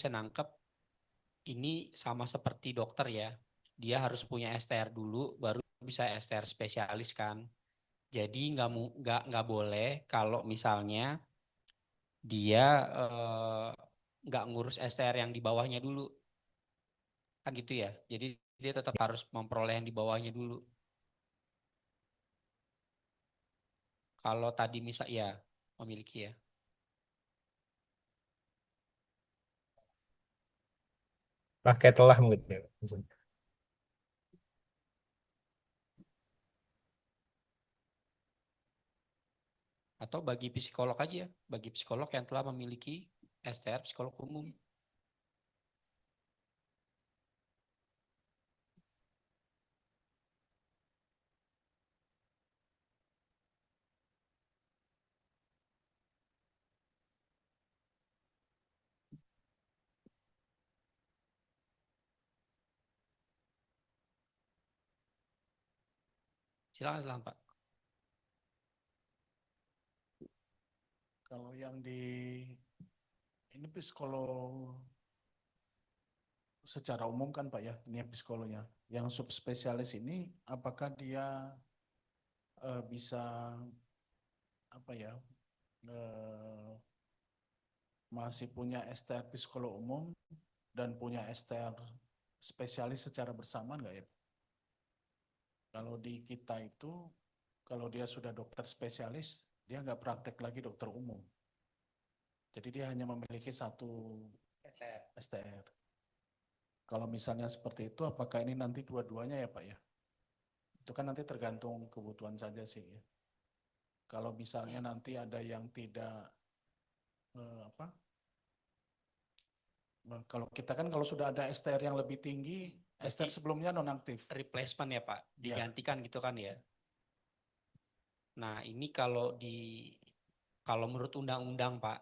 saya nangkep ini sama seperti dokter ya. Dia harus punya STR dulu, baru bisa STR spesialis kan. Jadi nggak boleh kalau misalnya dia nggak ngurus STR yang di bawahnya dulu, kan gitu ya. Jadi dia tetap harus memperoleh yang di bawahnya dulu. Kalau tadi misal ya memiliki ya. Pakai telah mungkin ya. Atau bagi psikolog aja, bagi psikolog yang telah memiliki STR psikolog umum. Silakan, silakan Pak. Kalau yang di ini psikolog secara umum kan Pak ya, ini psikolognya. Yang subspesialis ini apakah dia bisa apa ya masih punya STR psikolog umum dan punya STR spesialis secara bersamaan nggak ya? Kalau di kita itu, kalau dia sudah dokter spesialis, dia nggak praktek lagi dokter umum. Jadi dia hanya memiliki satu STR. Kalau misalnya seperti itu, apakah ini nanti dua-duanya ya Pak ya? Itu kan nanti tergantung kebutuhan saja sih ya. Kalau misalnya nanti ada yang tidak apa? Kalau kita kan kalau sudah ada STR yang lebih tinggi, STR sebelumnya nonaktif. Replacement ya Pak, Ya. digantikan gitu kan ya. Nah ini kalau menurut undang-undang Pak,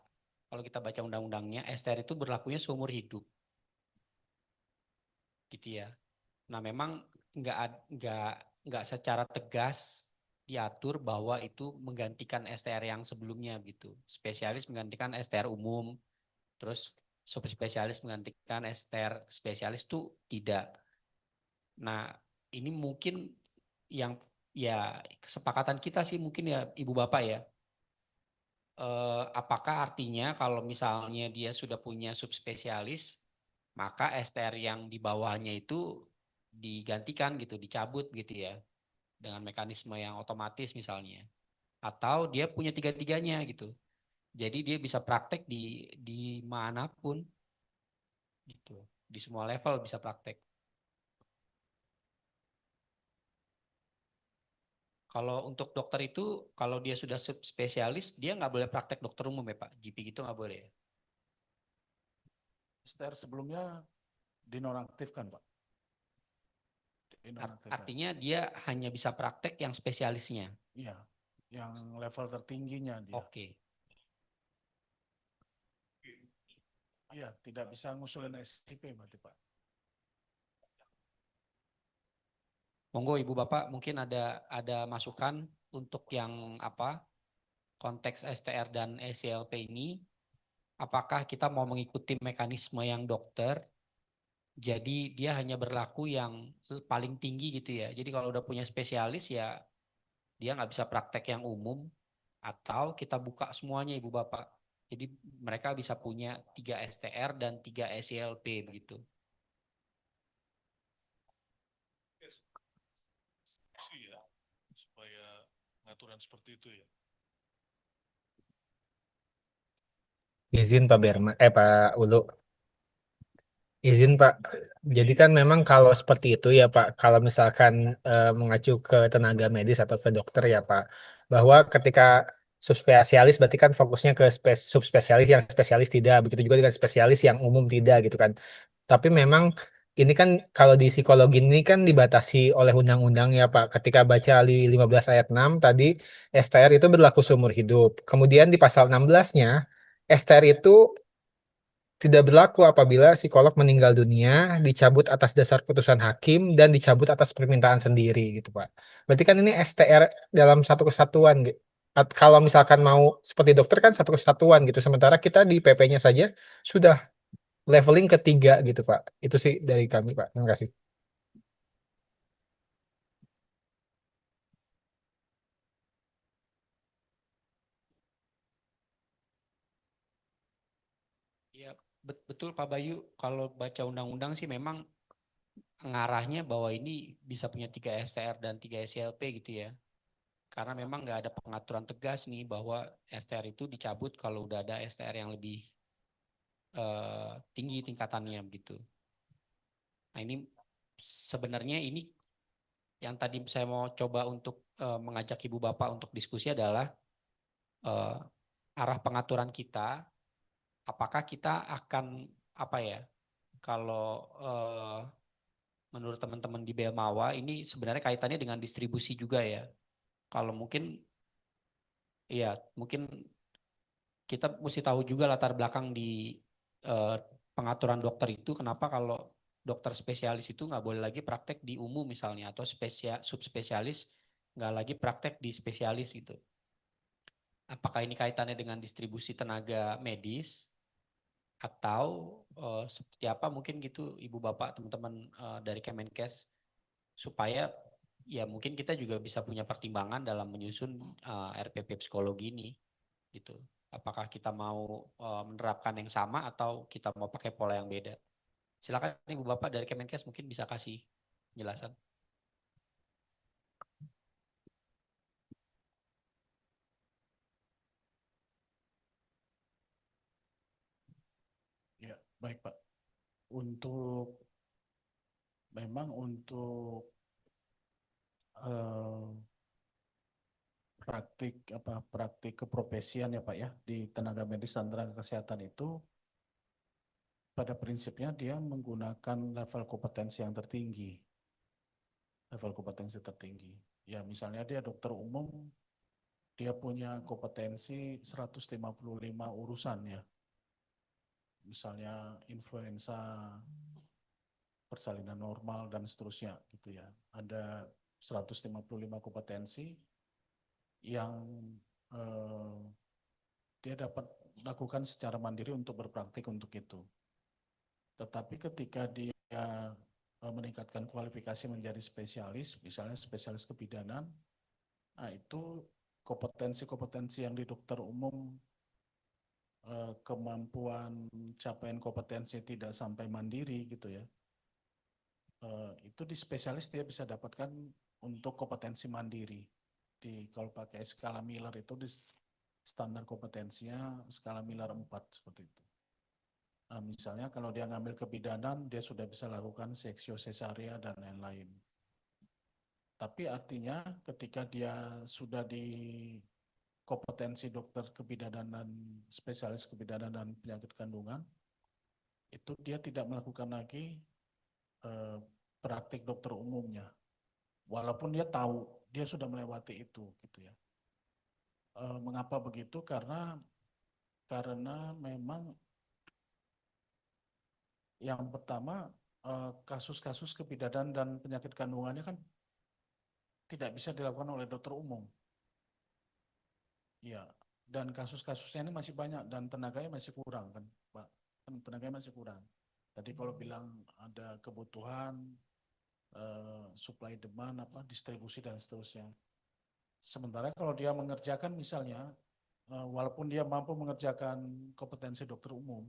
kalau kita baca undang-undangnya, STR itu berlakunya seumur hidup, gitu ya. Nah memang nggak secara tegas diatur bahwa itu menggantikan STR yang sebelumnya gitu. Spesialis menggantikan STR umum, terus subspesialis menggantikan STR spesialis tuh tidak. Nah ini mungkin yang ya kesepakatan kita sih mungkin ya Ibu Bapak ya. Apakah artinya kalau misalnya dia sudah punya subspesialis, maka STR yang di bawahnya itu digantikan gitu, dicabut gitu ya, dengan mekanisme yang otomatis misalnya. Atau dia punya tiga-tiganya gitu. Jadi dia bisa praktek di manapun gitu. Di semua level bisa praktek. Kalau untuk dokter itu, kalau dia sudah subspesialis, dia nggak boleh praktek dokter umum ya Pak? GP gitu nggak boleh ya? STR sebelumnya dinonaktifkan Pak. Dinonaktifkan. Artinya dia hanya bisa praktek yang spesialisnya. Iya, yang level tertingginya dia. Oke. Iya, tidak bisa ngusulin SIP berarti Pak. Monggo Ibu Bapak mungkin ada masukan untuk yang apa konteks STR dan SCLP ini. Apakah kita mau mengikuti mekanisme yang dokter? Jadi dia hanya berlaku yang paling tinggi gitu ya. Jadi kalau udah punya spesialis ya dia nggak bisa praktek yang umum atau kita buka semuanya Ibu Bapak. Jadi mereka bisa punya 3 STR dan 3 SCLP begitu. Iya, supaya pengaturan seperti itu ya. Izin Pak Berma, Pak Ulu. Izin Pak. Jadi kan memang kalau seperti itu ya Pak, kalau misalkan mengacu ke tenaga medis atau ke dokter ya Pak, bahwa ketika subspesialis berarti kan fokusnya ke subspesialis, yang spesialis tidak, begitu juga dengan spesialis yang umum tidak gitu kan. Tapi memang ini kan kalau di psikologi ini kan dibatasi oleh undang-undang ya Pak. Ketika baca 15 ayat 6 tadi, STR itu berlaku seumur hidup. Kemudian di pasal 16-nya, STR itu tidak berlaku apabila psikolog meninggal dunia, dicabut atas dasar putusan hakim, dan dicabut atas permintaan sendiri gitu Pak. Berarti kan ini STR dalam satu kesatuan gitu. Kalau misalkan mau seperti dokter kan satu kesatuan gitu. Sementara kita di PP-nya saja sudah leveling ketiga gitu Pak. Itu sih dari kami Pak. Terima kasih. Ya, betul Pak Bayu. Kalau baca undang-undang sih memang ngarahnya bahwa ini bisa punya 3 STR dan 3 SLP gitu ya. Karena memang nggak ada pengaturan tegas nih bahwa STR itu dicabut kalau udah ada STR yang lebih tinggi tingkatannya begitu. Nah ini sebenarnya ini yang tadi saya mau coba untuk mengajak Ibu Bapak untuk diskusi adalah eh, arah pengaturan kita. Apakah kita akan apa ya? Kalau menurut teman-teman di Belmawa ini sebenarnya kaitannya dengan distribusi juga ya. Kalau mungkin ya mungkin kita mesti tahu juga latar belakang di eh, pengaturan dokter itu kenapa kalau dokter spesialis itu nggak boleh lagi praktek di umum misalnya atau subspesialis nggak lagi praktek di spesialis gitu. Apakah ini kaitannya dengan distribusi tenaga medis atau seperti apa mungkin gitu Ibu Bapak teman-teman dari Kemenkes supaya ya mungkin kita juga bisa punya pertimbangan dalam menyusun RPP psikologi ini gitu. Apakah kita mau menerapkan yang sama atau kita mau pakai pola yang beda? Silakan Ibu Bapak dari Kemenkes mungkin bisa kasih penjelasan. Ya, baik Pak. Untuk memang untuk eh, praktik keprofesian ya Pak ya di tenaga medis dan tenaga kesehatan itu pada prinsipnya dia menggunakan level kompetensi yang tertinggi. Level kompetensi tertinggi. Ya misalnya dia dokter umum, dia punya kompetensi 155 urusan ya. Misalnya influenza, persalinan normal dan seterusnya gitu ya. Ada 155 kompetensi yang eh, dia dapat lakukan secara mandiri untuk berpraktik untuk itu. Tetapi ketika dia meningkatkan kualifikasi menjadi spesialis, misalnya spesialis kebidanan, nah itu kompetensi-kompetensi yang di dokter umum, kemampuan capaian kompetensi tidak sampai mandiri gitu ya, itu di spesialis dia bisa dapatkan untuk kompetensi mandiri. Kalau pakai skala Miller itu di standar kompetensinya skala Miller 4 seperti itu. Nah, misalnya kalau dia ngambil kebidanan, dia sudah bisa lakukan seksio cesarea dan lain-lain. Tapi artinya ketika dia sudah di kompetensi dokter kebidanan dan spesialis kebidanan dan penyakit kandungan, itu dia tidak melakukan lagi praktik dokter umumnya. Walaupun dia tahu dia sudah melewati itu, gitu ya. Mengapa begitu? Karena memang yang pertama kasus-kasus kebidanan dan penyakit kandungannya kan tidak bisa dilakukan oleh dokter umum. Ya, dan kasus-kasusnya ini masih banyak dan tenaganya masih kurang kan, Pak. Kan tenaganya masih kurang. Tadi kalau bilang ada kebutuhan, supply demand, distribusi dan seterusnya. Sementara kalau dia mengerjakan misalnya, walaupun dia mampu mengerjakan kompetensi dokter umum,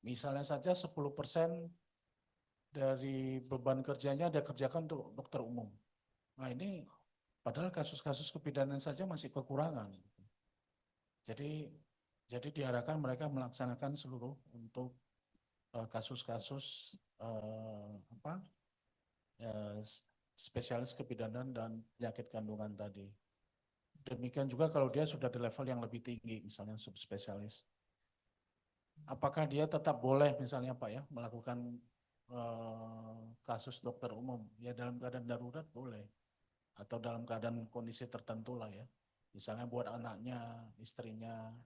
misalnya saja 10% dari beban kerjanya dia kerjakan untuk dokter umum. Nah ini padahal kasus-kasus kebidanan saja masih kekurangan. Jadi diharapkan mereka melaksanakan seluruh untuk kasus-kasus spesialis kebidanan dan penyakit kandungan tadi. Demikian juga kalau dia sudah di level yang lebih tinggi, misalnya subspesialis. Apakah dia tetap boleh misalnya Pak ya melakukan kasus dokter umum? Ya dalam keadaan darurat boleh. Atau dalam keadaan kondisi tertentu lah ya. Misalnya buat anaknya, istrinya,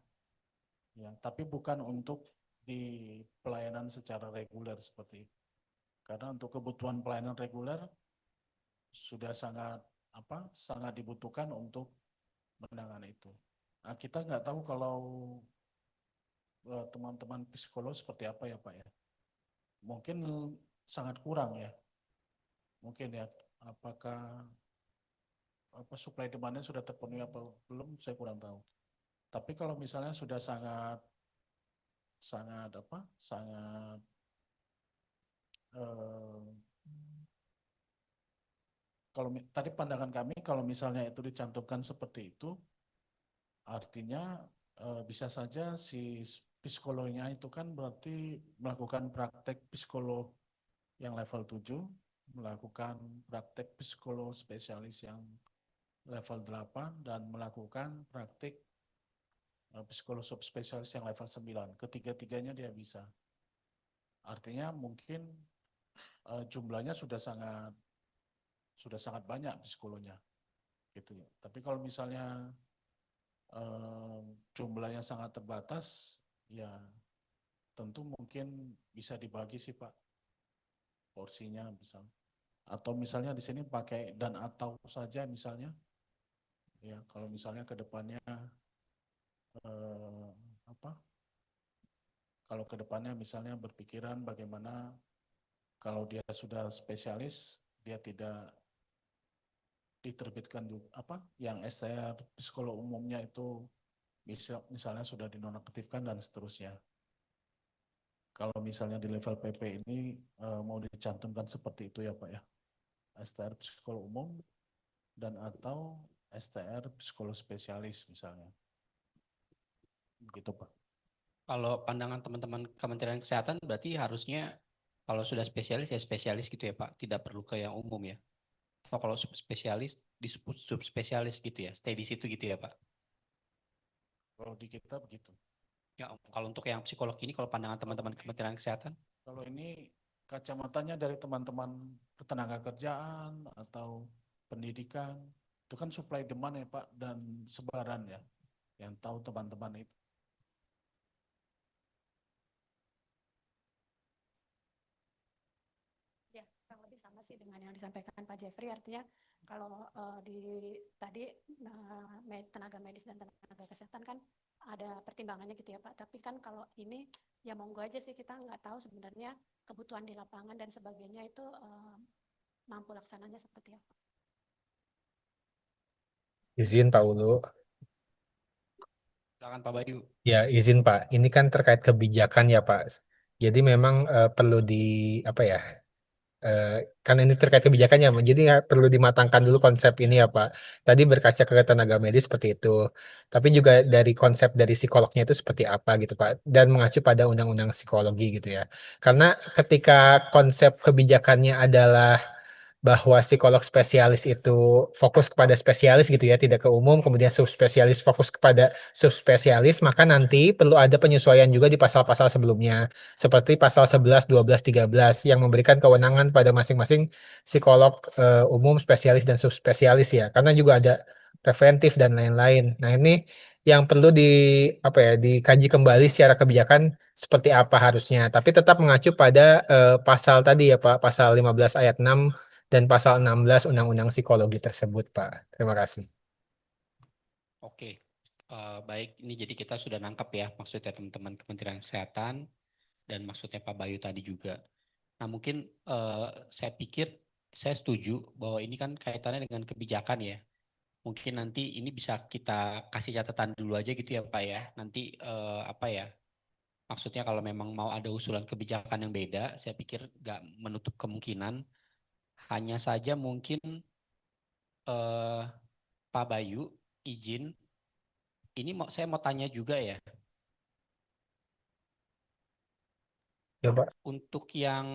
ya, tapi bukan untuk di pelayanan secara reguler seperti itu. Karena untuk kebutuhan pelayanan reguler sudah sangat dibutuhkan untuk menangani itu. Nah, kita nggak tahu kalau teman-teman psikolog seperti apa ya Pak ya. mungkin sangat kurang ya. Mungkin ya, apakah supply demandnya sudah terpenuhi apa belum, saya kurang tahu. Tapi kalau misalnya sudah sangat eh, kalau tadi pandangan kami kalau misalnya itu dicantumkan seperti itu, artinya bisa saja si psikolognya itu kan berarti melakukan praktek psikolog yang level 7, melakukan praktek psikolog spesialis yang level 8, dan melakukan praktik psikolog subspesialis yang level 9. Ketiga-tiganya dia bisa. Artinya mungkin jumlahnya sudah sangat banyak psikolognya gitu ya. Tapi kalau misalnya jumlahnya sangat terbatas, ya tentu mungkin bisa dibagi sih Pak porsinya misalnya. Atau misalnya di sini pakai dan atau saja misalnya. Ya, kalau misalnya ke depannya apa? Kalau ke depannya misalnya berpikiran bagaimana kalau dia sudah spesialis, dia tidak diterbitkan juga apa yang STR psikolog umumnya itu misalnya sudah dinonaktifkan dan seterusnya. Kalau misalnya di level PP ini mau dicantumkan seperti itu ya Pak ya. STR psikolog umum dan atau STR psikolog spesialis misalnya. Begitu Pak. Kalau pandangan teman-teman Kementerian Kesehatan berarti harusnya kalau sudah spesialis ya spesialis gitu ya Pak, tidak perlu ke yang umum ya. Atau kalau subspesialis disebut subspesialis gitu ya, stay di situ gitu ya Pak. Kalau di kita begitu. Ya, kalau untuk yang psikolog ini, kalau pandangan teman-teman Kementerian Kesehatan? Kalau ini kacamatanya dari teman-teman ketenaga kerjaan atau pendidikan, itu kan supply demand ya Pak, dan sebaran ya, yang tahu teman-teman itu. Ya, kurang lebih sama sih dengan yang disampaikan Pak Jeffrey. Artinya kalau di tadi tenaga medis dan tenaga kesehatan kan ada pertimbangannya gitu ya Pak. Tapi kan kalau ini ya monggo aja sih, kita nggak tahu sebenarnya kebutuhan di lapangan dan sebagainya itu mampu laksananya seperti apa. Izin Pak Ulu. Silakan Pak Bayu. Ya, izin Pak. Ini kan terkait kebijakan ya Pak. Jadi memang perlu di apa ya? Kan ini terkait kebijakannya, jadi ya perlu dimatangkan dulu konsep ini ya Pak. Tadi berkaca ke tenaga medis seperti itu, tapi juga dari konsep dari psikolognya itu seperti apa gitu Pak, dan mengacu pada undang-undang psikologi gitu ya. Karena ketika konsep kebijakannya adalah bahwa psikolog spesialis itu fokus kepada spesialis gitu ya, tidak ke umum, kemudian subspesialis fokus kepada subspesialis, maka nanti perlu ada penyesuaian juga di pasal-pasal sebelumnya, seperti pasal 11, 12, 13 yang memberikan kewenangan pada masing-masing psikolog umum, spesialis, dan subspesialis ya, karena juga ada preventif dan lain-lain. Nah, ini yang perlu apa ya, dikaji kembali secara kebijakan seperti apa harusnya, tapi tetap mengacu pada pasal tadi ya Pak, pasal 15 ayat 6 dan pasal 16 Undang-Undang Psikologi tersebut, Pak. Terima kasih. Oke, baik. Ini jadi kita sudah nangkap ya maksudnya teman-teman Kementerian Kesehatan dan maksudnya Pak Bayu tadi juga. Nah mungkin saya pikir saya setuju bahwa ini kan kaitannya dengan kebijakan ya. Mungkin nanti ini bisa kita kasih catatan dulu aja gitu ya Pak ya. Nanti apa ya? Maksudnya kalau memang mau ada usulan kebijakan yang beda, saya pikir nggak menutup kemungkinan. Hanya saja mungkin Pak Bayu izin, ini saya mau tanya juga ya. Ya, Pak. Untuk yang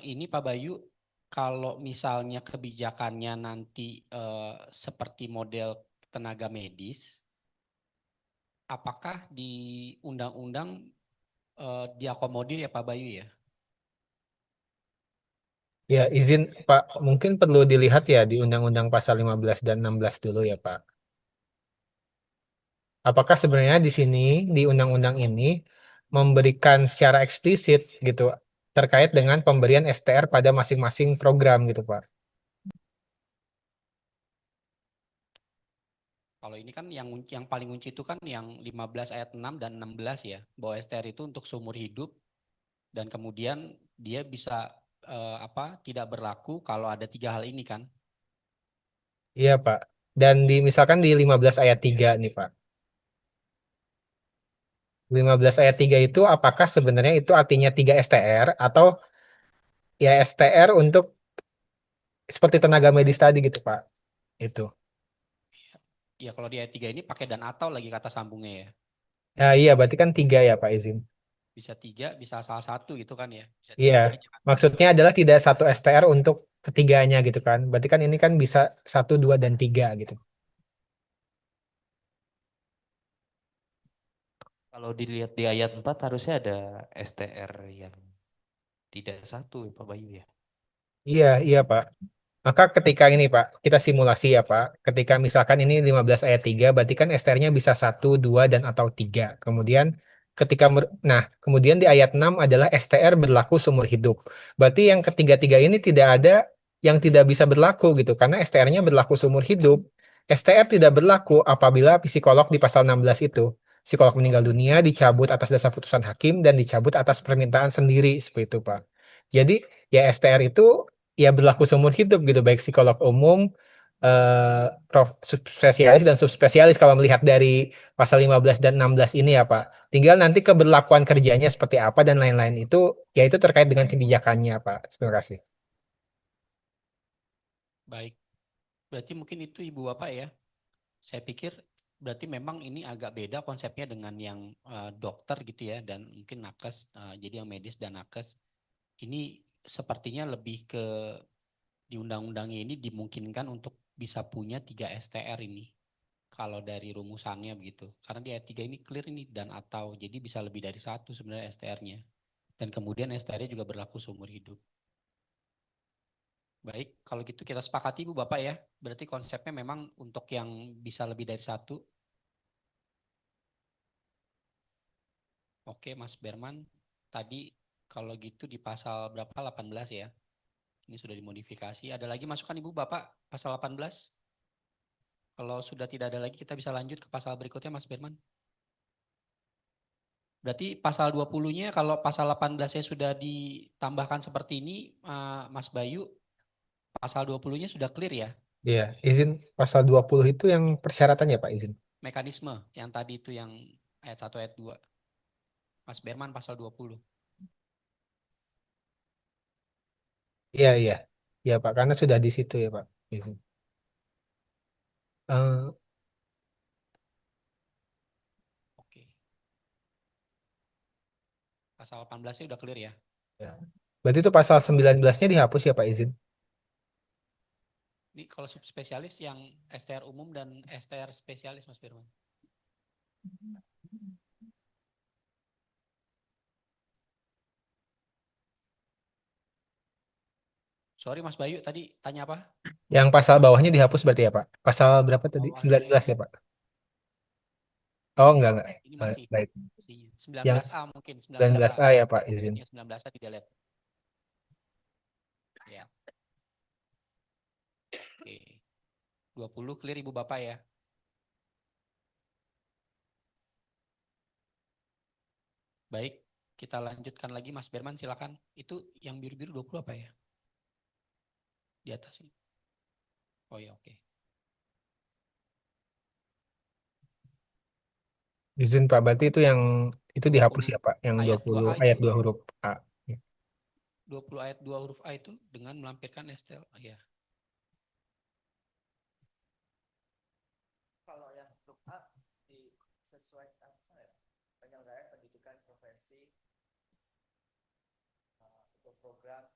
ini Pak Bayu, kalau misalnya kebijakannya nanti seperti model tenaga medis, apakah di undang-undang diakomodir ya Pak Bayu ya? Ya, izin Pak, mungkin perlu dilihat ya di Undang-Undang Pasal 15 dan 16 dulu ya, Pak. Apakah sebenarnya di sini, di undang-undang ini, memberikan secara eksplisit gitu, terkait dengan pemberian STR pada masing-masing program gitu, Pak. Kalau ini kan yang paling kunci itu kan yang 15 ayat 6 dan 16 ya, bahwa STR itu untuk seumur hidup Dan kemudian dia bisa tidak berlaku kalau ada 3 hal ini kan. Iya, Pak. Dan misalkan di 15 ayat 3 nih, Pak. 15 ayat 3 itu apakah sebenarnya itu artinya 3 STR atau ya STR untuk seperti tenaga medis tadi gitu, Pak. Itu. Ya kalau di ayat 3 ini pakai dan atau lagi kata sambungnya ya. Nah, iya, berarti kan 3 ya, Pak, izin. Bisa 3, bisa salah satu gitu kan ya. Bisa Iya, 3, jadi jangan maksudnya adalah tidak satu STR untuk ketiganya gitu kan. Berarti kan ini kan bisa 1, 2, dan 3 gitu. Kalau dilihat di ayat 4 harusnya ada STR yang tidak satu ya Pak Bayu ya. Iya, iya, Pak. Maka ketika ini Pak, kita simulasi ya Pak. Ketika misalkan ini 15 ayat 3, berarti kan STR-nya bisa 1, 2, dan atau 3. Kemudian kemudian di ayat 6 adalah STR berlaku seumur hidup. Berarti yang ketiga-tiga ini tidak ada yang tidak bisa berlaku gitu. Karena STR-nya berlaku seumur hidup. STR tidak berlaku apabila psikolog di pasal 16 itu. Psikolog meninggal dunia dicabut atas dasar putusan hakim dan dicabut atas permintaan sendiri. Seperti itu Pak. Jadi ya STR itu ya berlaku seumur hidup gitu baik psikolog umum spesialis dan subspesialis kalau melihat dari pasal 15 dan 16 ini ya Pak. Tinggal nanti keberlakuan kerjanya seperti apa dan lain-lain itu ya itu terkait dengan kebijakannya Pak. Terima kasih. baik. Berarti mungkin itu Ibu Bapak ya. Saya pikir berarti memang ini agak beda konsepnya dengan yang dokter gitu ya dan mungkin nakes. Jadi yang medis dan nakes ini sepertinya lebih ke di undang-undangnya ini dimungkinkan untuk bisa punya 3 STR ini. Kalau dari rumusannya begitu. Karena di ayat 3 ini clear ini dan atau. Jadi bisa lebih dari 1 sebenarnya STR-nya. Dan kemudian STR-nya juga berlaku seumur hidup. Baik, kalau gitu kita sepakati Bu Bapak ya. Berarti konsepnya memang untuk yang bisa lebih dari 1. Oke Mas Berman, tadi kalau gitu di pasal berapa? 18 ya. Ini sudah dimodifikasi. Ada lagi masukan Ibu Bapak pasal 18? Kalau sudah tidak ada lagi kita bisa lanjut ke pasal berikutnya Mas Berman. Berarti pasal 20-nya kalau pasal 18-nya sudah ditambahkan seperti ini Mas Bayu, pasal 20-nya sudah clear ya? Iya, izin pasal 20 itu yang persyaratannya Pak izin. Mekanisme yang tadi itu yang ayat 1 ayat 2. Mas Berman pasal 20. Iya, iya. Iya Pak, karena sudah di situ ya Pak. Izin. Eh, Oke. Pasal 18-nya udah clear ya? ya. Berarti itu pasal 19-nya dihapus ya Pak izin. Ini kalau subspesialis yang STR umum dan STR spesialis Mas Firman. Sorry Mas Bayu tadi tanya apa? Yang pasal bawahnya dihapus berarti ya Pak. Pasal berapa tadi? Bawahnya 19 ya Pak. Oh enggak. ini masih Baik. isinya. Yang 19A mungkin 19A. 19A ya Pak izin. Yang 19A di delete. Ya. Oke. 20 clear Ibu Bapak ya. Baik, kita lanjutkan lagi Mas Berman silakan. Itu yang biru-biru 20 apa ya? Di atas ini. Oh ya, oke. Izin Pak, berarti itu yang itu dihapus 20 ya Pak, yang ayat 20 2A ayat itu 2 huruf A. 20 ayat 2 huruf A itu dengan melampirkan STL. Ya. Kalau yang huruf A disesuaikan apa ya? Penyelenggaraan pendidikan profesi untuk program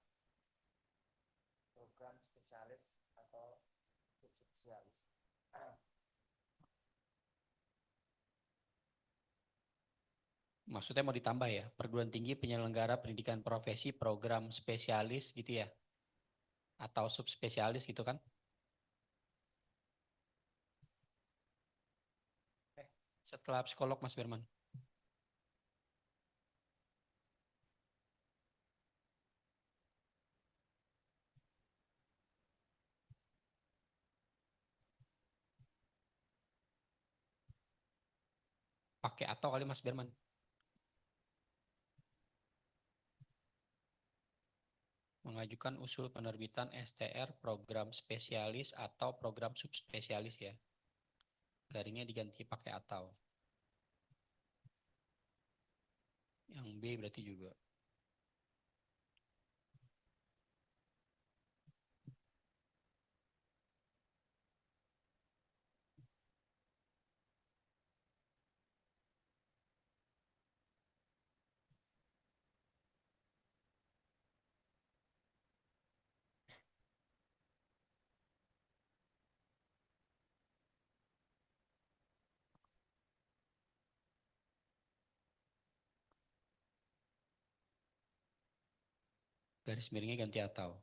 spesialis atau subspesialis. Maksudnya mau ditambah ya, perguruan tinggi penyelenggara pendidikan profesi program spesialis gitu ya? Atau subspesialis gitu kan? Setelah psikolog Mas Berman. Pakai atau kali Mas Berman. Mengajukan usul penerbitan STR program spesialis atau program subspesialis ya. Garingnya diganti pakai atau. Yang B berarti juga. Garis miringnya ganti atau.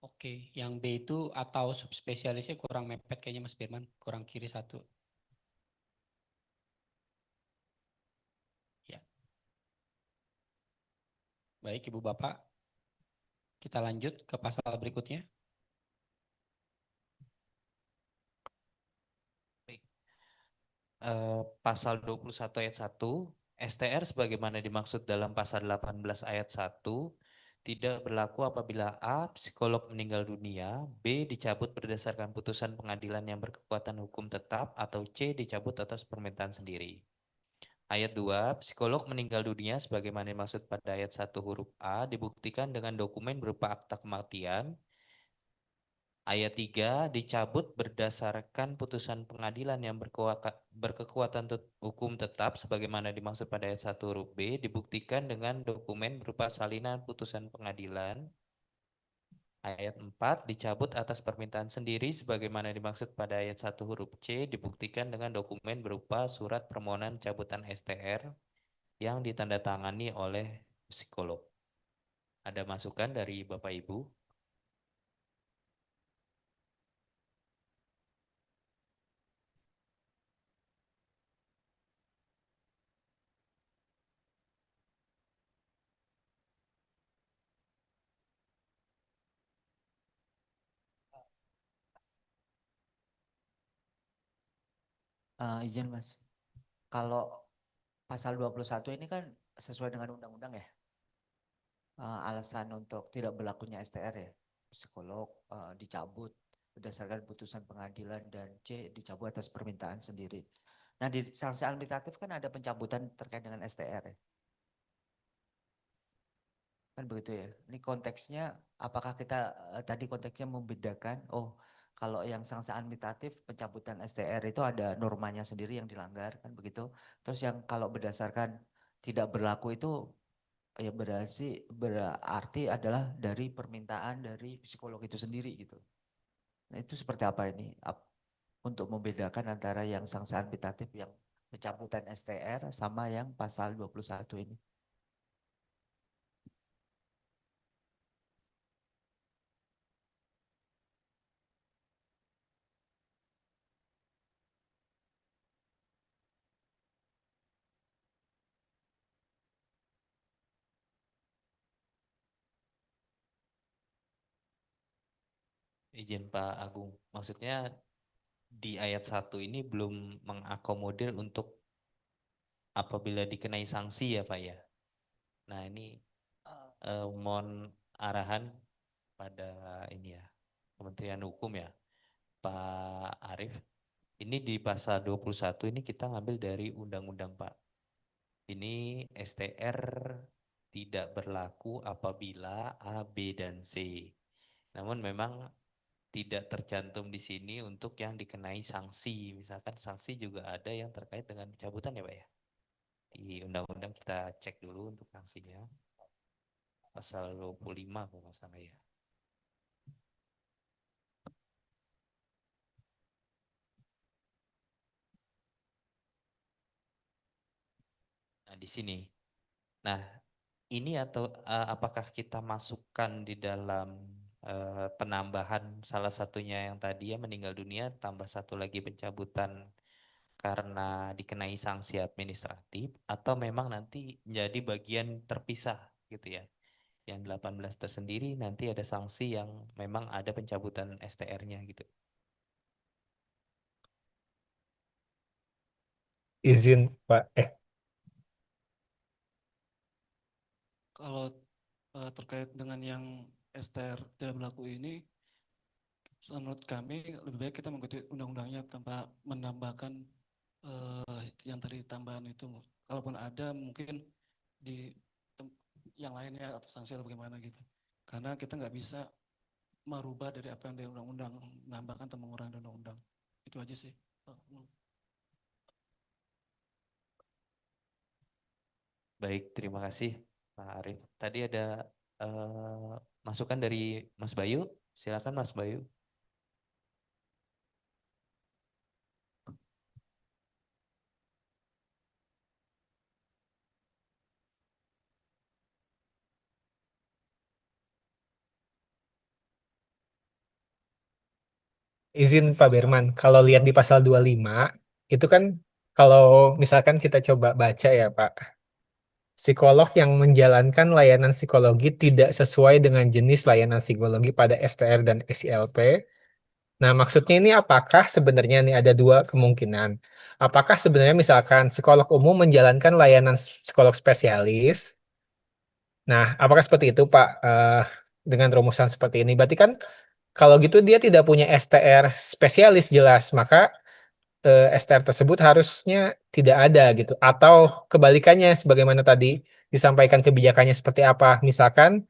Oke, yang B itu atau subspesialisnya kurang mepet kayaknya Mas Firman, kurang kiri satu. Ya. Baik Ibu Bapak, kita lanjut ke pasal berikutnya. Pasal 21 ayat 1, STR sebagaimana dimaksud dalam pasal 18 ayat 1 tidak berlaku apabila A. Psikolog meninggal dunia, B. Dicabut berdasarkan putusan pengadilan yang berkekuatan hukum tetap, atau C. Dicabut atas permintaan sendiri. Ayat 2, psikolog meninggal dunia sebagaimana dimaksud pada ayat 1 huruf A dibuktikan dengan dokumen berupa akta kematian. Ayat 3 dicabut berdasarkan putusan pengadilan yang berkekuatan hukum tetap sebagaimana dimaksud pada ayat 1 huruf B dibuktikan dengan dokumen berupa salinan putusan pengadilan. Ayat 4 dicabut atas permintaan sendiri sebagaimana dimaksud pada ayat 1 huruf C dibuktikan dengan dokumen berupa surat permohonan cabutan STR yang ditandatangani oleh psikolog. Ada masukan dari Bapak Ibu? Izin Mas, kalau pasal 21 ini kan sesuai dengan undang-undang ya, alasan untuk tidak berlakunya STR ya, psikolog dicabut berdasarkan putusan pengadilan dan C dicabut atas permintaan sendiri. Nah di sanksi administratif kan ada pencabutan terkait dengan STR ya, kan begitu ya. Ini konteksnya apakah kita tadi konteksnya membedakan, oh kalau yang sanksi administratif pencabutan STR itu ada normanya sendiri yang dilanggar kan begitu. Terus yang kalau berdasarkan tidak berlaku itu ya berarti adalah dari permintaan dari psikolog itu sendiri gitu. Nah itu seperti apa ini untuk membedakan antara yang sanksi administratif yang pencabutan STR sama yang pasal 21 ini. Izin Pak Agung, maksudnya di ayat 1 ini belum mengakomodir untuk apabila dikenai sanksi ya Pak ya. Nah ini mohon arahan pada ini ya, Kementerian Hukum ya, Pak Arief. Ini di pasal 21 ini kita ngambil dari undang-undang Pak. Ini STR tidak berlaku apabila A, B, dan C. Namun memang tidak tercantum di sini untuk yang dikenai sanksi. Misalkan sanksi juga ada yang terkait dengan pencabutan ya Pak ya. Di undang-undang kita cek dulu untuk sanksinya. Pasal 25 kalau nggak salah ya. Nah, di sini. Nah, ini atau apakah kita masukkan di dalam penambahan salah satunya yang tadi ya meninggal dunia tambah satu lagi pencabutan karena dikenai sanksi administratif atau memang nanti menjadi bagian terpisah gitu ya yang 18 tersendiri nanti ada sanksi yang memang ada pencabutan STR-nya gitu. Izin Pak. Kalau terkait dengan yang STR tidak berlaku ini, menurut kami lebih baik kita mengikuti undang-undangnya tanpa menambahkan yang tadi tambahan itu. Kalaupun ada mungkin di yang lainnya atau sanksi atau bagaimana gitu. Karena kita nggak bisa merubah dari apa yang di undang-undang, menambahkan atau mengurangi undang-undang. Itu aja sih. Baik, terima kasih Pak Arief. Tadi ada masukan dari Mas Bayu. Silakan Mas Bayu. Izin Pak Berman, kalau lihat di pasal 25, itu kan kalau misalkan kita coba baca ya Pak, psikolog yang menjalankan layanan psikologi tidak sesuai dengan jenis layanan psikologi pada STR dan SILP. Nah, maksudnya ini apakah sebenarnya ini ada dua kemungkinan. Apakah sebenarnya misalkan psikolog umum menjalankan layanan psikolog spesialis? Nah, apakah seperti itu Pak, dengan rumusan seperti ini? Berarti kan kalau gitu dia tidak punya STR spesialis jelas, maka STR tersebut harusnya tidak ada gitu. Atau kebalikannya, sebagaimana tadi disampaikan kebijakannya seperti apa. Misalkan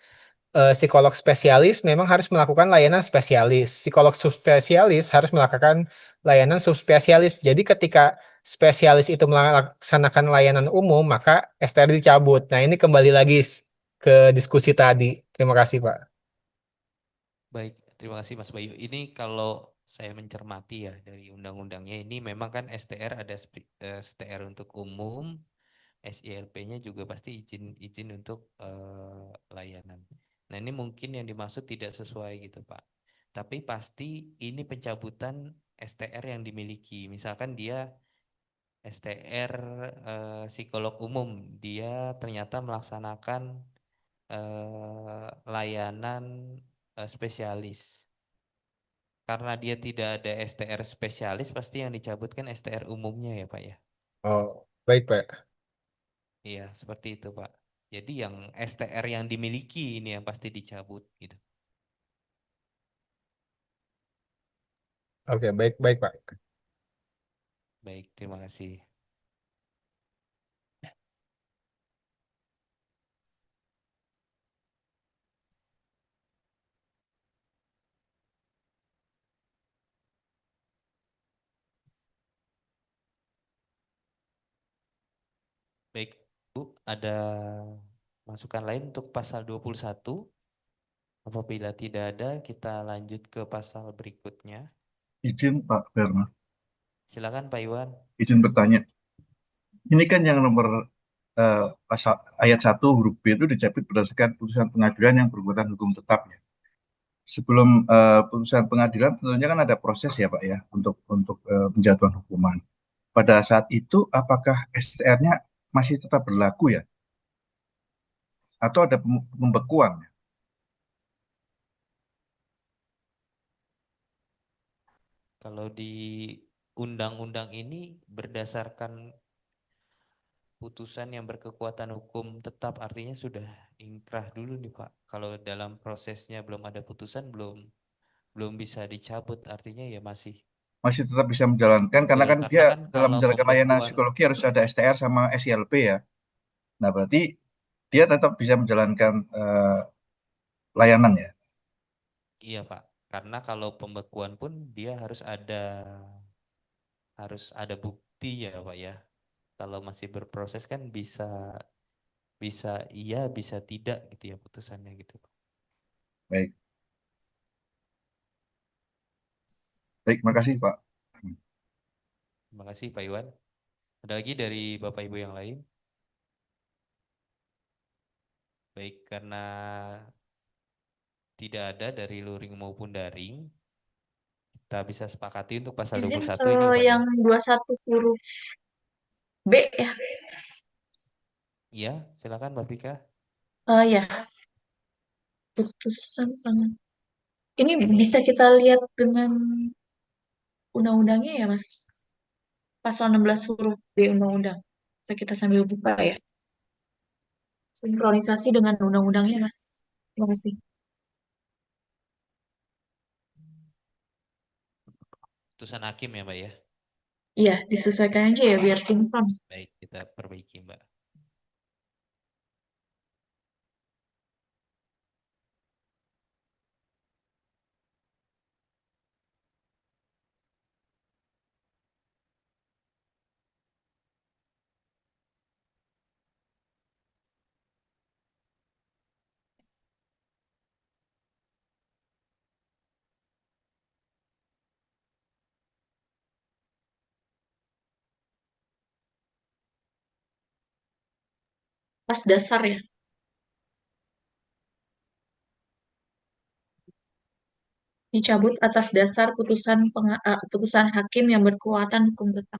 psikolog spesialis memang harus melakukan layanan spesialis. Psikolog subspesialis harus melakukan layanan subspesialis. Jadi ketika spesialis itu melaksanakan layanan umum, maka STR dicabut. Nah, ini kembali lagi ke diskusi tadi. Terima kasih, Pak. Baik, terima kasih Mas Bayu. Ini kalau saya mencermati ya dari undang-undangnya ini memang kan STR ada STR untuk umum, SILP-nya juga pasti izin untuk layanan. Nah, ini mungkin yang dimaksud tidak sesuai gitu, Pak. Tapi pasti ini pencabutan STR yang dimiliki. Misalkan dia STR psikolog umum, dia ternyata melaksanakan layanan spesialis. Karena dia tidak ada STR spesialis, pasti yang dicabut kan STR umumnya ya Pak ya. Oh, baik, Pak. Iya, seperti itu Pak. Jadi yang STR yang dimiliki ini yang pasti dicabut gitu. Oke, baik, baik, Pak. Baik, terima kasih. Baik, Bu, ada masukan lain untuk pasal 21? Apabila tidak ada, kita lanjut ke pasal berikutnya. Izin Pak Berma, Silakan Pak Iwan. izin bertanya. Ini kan yang nomor pasal ayat 1 huruf B itu dicabut berdasarkan putusan pengadilan yang berkekuatan hukum tetap ya. Sebelum putusan pengadilan tentunya kan ada proses ya Pak ya untuk penjatuhan hukuman. Pada saat itu apakah STR-nya masih tetap berlaku ya? Atau ada pembekuan? Kalau di undang-undang ini berdasarkan putusan yang berkekuatan hukum tetap artinya sudah ingkrah dulu nih Pak. Kalau dalam prosesnya belum ada putusan belum bisa dicabut artinya ya Masih tetap bisa menjalankan karena iya, kan karena dia kan dalam kalau menjalankan layanan pembekuan psikologi harus ada STR sama SILP ya. Nah, berarti dia tetap bisa menjalankan layanan ya. iya Pak. Karena kalau pembekuan pun dia harus ada bukti ya Pak ya. Kalau masih berproses kan bisa bisa iya bisa tidak gitu ya putusannya gitu Pak. Baik. Baik, makasih Pak. Terima kasih Pak Iwan. Ada lagi dari Bapak Ibu yang lain? Baik, karena tidak ada dari luring maupun daring, kita bisa sepakati untuk pasal Izin 21 ini Pak ya. yang 21 huruf B ya. Iya, silakan Mbak Pika. Ya, Putusan peng- Ini bisa kita lihat dengan undang-undangnya ya, Mas. Pasal 16 huruf B undang-undang. Bisa kita sambil buka ya. Sinkronisasi dengan undang-undangnya, Mas. Terima kasih. Putusan hakim ya Mbak ya. Iya, disesuaikan aja ya biar sinkron. Baik, kita perbaiki Mbak. Pas dasar ya. Dicabut atas dasar putusan hakim yang berkekuatan hukum tetap.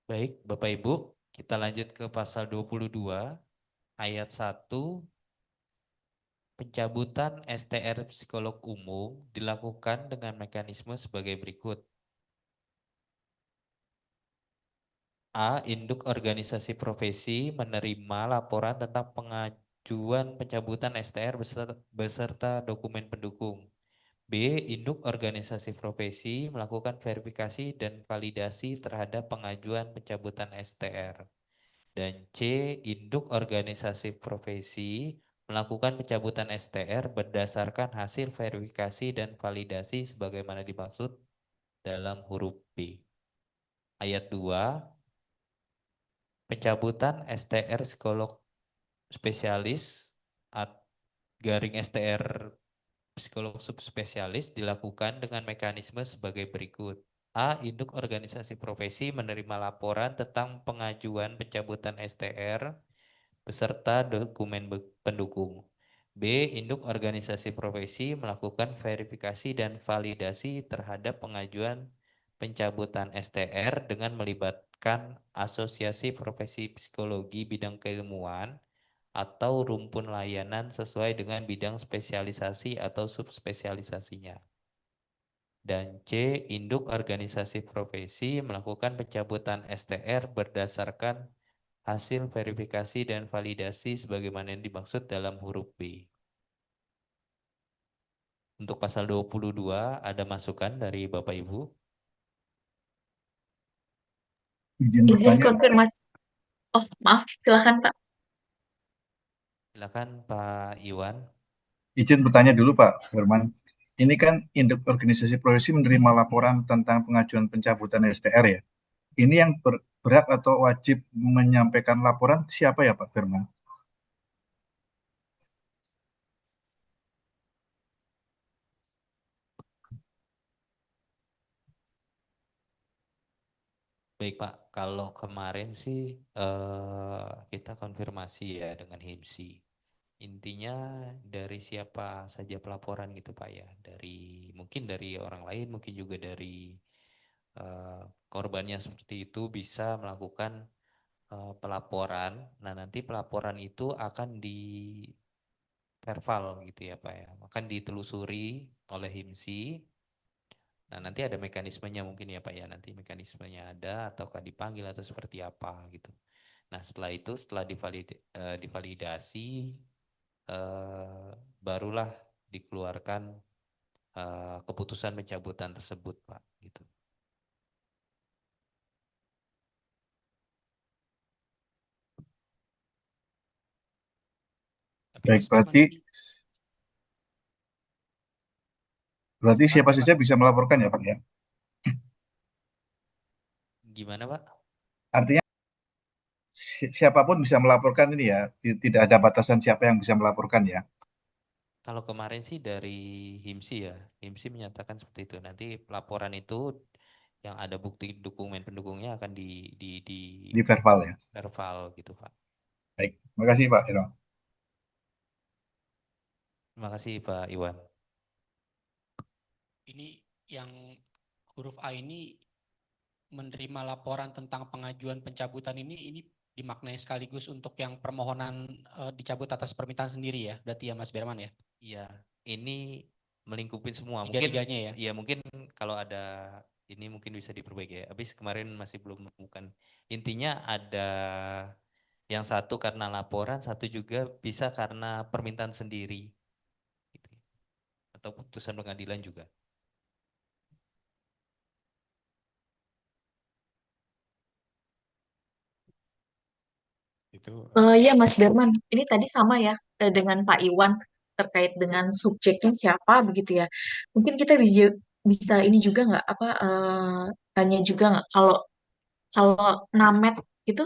Baik, Bapak Ibu, kita lanjut ke pasal 22 ayat 1. Pencabutan STR psikolog umum dilakukan dengan mekanisme sebagai berikut. A. Induk organisasi profesi menerima laporan tentang pengajuan pencabutan STR beserta dokumen pendukung. B. Induk organisasi profesi melakukan verifikasi dan validasi terhadap pengajuan pencabutan STR. Dan C. Induk organisasi profesi melakukan pencabutan STR berdasarkan hasil verifikasi dan validasi sebagaimana dimaksud dalam huruf B. Ayat 2. Pencabutan STR psikolog spesialis garing STR psikolog subspesialis dilakukan dengan mekanisme sebagai berikut. A. Induk organisasi profesi menerima laporan tentang pengajuan pencabutan STR beserta dokumen pendukung. B. Induk organisasi profesi melakukan verifikasi dan validasi terhadap pengajuan pencabutan STR dengan melibatkan asosiasi profesi psikologi bidang keilmuan atau rumpun layanan sesuai dengan bidang spesialisasi atau subspesialisasinya. Dan C. Induk organisasi profesi melakukan pencabutan STR berdasarkan hasil verifikasi dan validasi sebagaimana yang dimaksud dalam huruf B. Untuk pasal 22 ada masukan dari Bapak Ibu? Izin Izin bertanya, konfirmasi. Oh, maaf, silakan Pak. Silakan Pak Iwan. izin bertanya dulu Pak Firman. Ini kan induk organisasi profesi menerima laporan tentang pengajuan pencabutan STR ya. Ini yang berhak atau wajib menyampaikan laporan siapa ya Pak Firman? Baik Pak, kalau kemarin sih kita konfirmasi ya dengan HIMSI. Intinya dari siapa saja pelaporan gitu Pak ya. Mungkin dari orang lain, mungkin juga dari korbannya seperti itu bisa melakukan pelaporan. Nah, nanti pelaporan itu akan verval gitu ya Pak ya. Akan ditelusuri oleh HIMSI. Nah, nanti ada mekanismenya mungkin ya Pak ya. Nanti mekanismenya ada ataukah dipanggil atau seperti apa gitu. Nah, setelah itu setelah divalidasi barulah dikeluarkan keputusan pencabutan tersebut Pak gitu. Tapi Baik, berarti siapa saja bisa melaporkan ya Pak ya? Gimana Pak? Artinya siapapun bisa melaporkan ini ya, tidak ada batasan siapa yang bisa melaporkan ya. Kalau kemarin sih dari HIMSI ya, HIMSI menyatakan seperti itu. Nanti laporan itu yang ada bukti dokumen pendukungnya akan Di verbal ya. verbal gitu Pak. Baik, terima kasih Pak Iro. Terima kasih Pak Iwan. Ini yang huruf A ini menerima laporan tentang pengajuan pencabutan ini dimaknai sekaligus untuk yang permohonan dicabut atas permintaan sendiri ya, berarti ya Mas Berman ya? Iya, ini melingkupin semua. Mungkin Tiga-tiganya ya? ya mungkin kalau ada ini mungkin bisa diperbaiki ya. Habis kemarin masih belum menemukan. Intinya ada yang satu karena laporan, satu juga bisa karena permintaan sendiri. Gitu. Atau putusan pengadilan juga. Itu Ya Mas Berman, ini tadi sama ya dengan Pak Iwan terkait dengan subjeknya siapa begitu ya. Mungkin kita bisa bisa ini juga nggak apa tanya juga nggak kalau kalau namet itu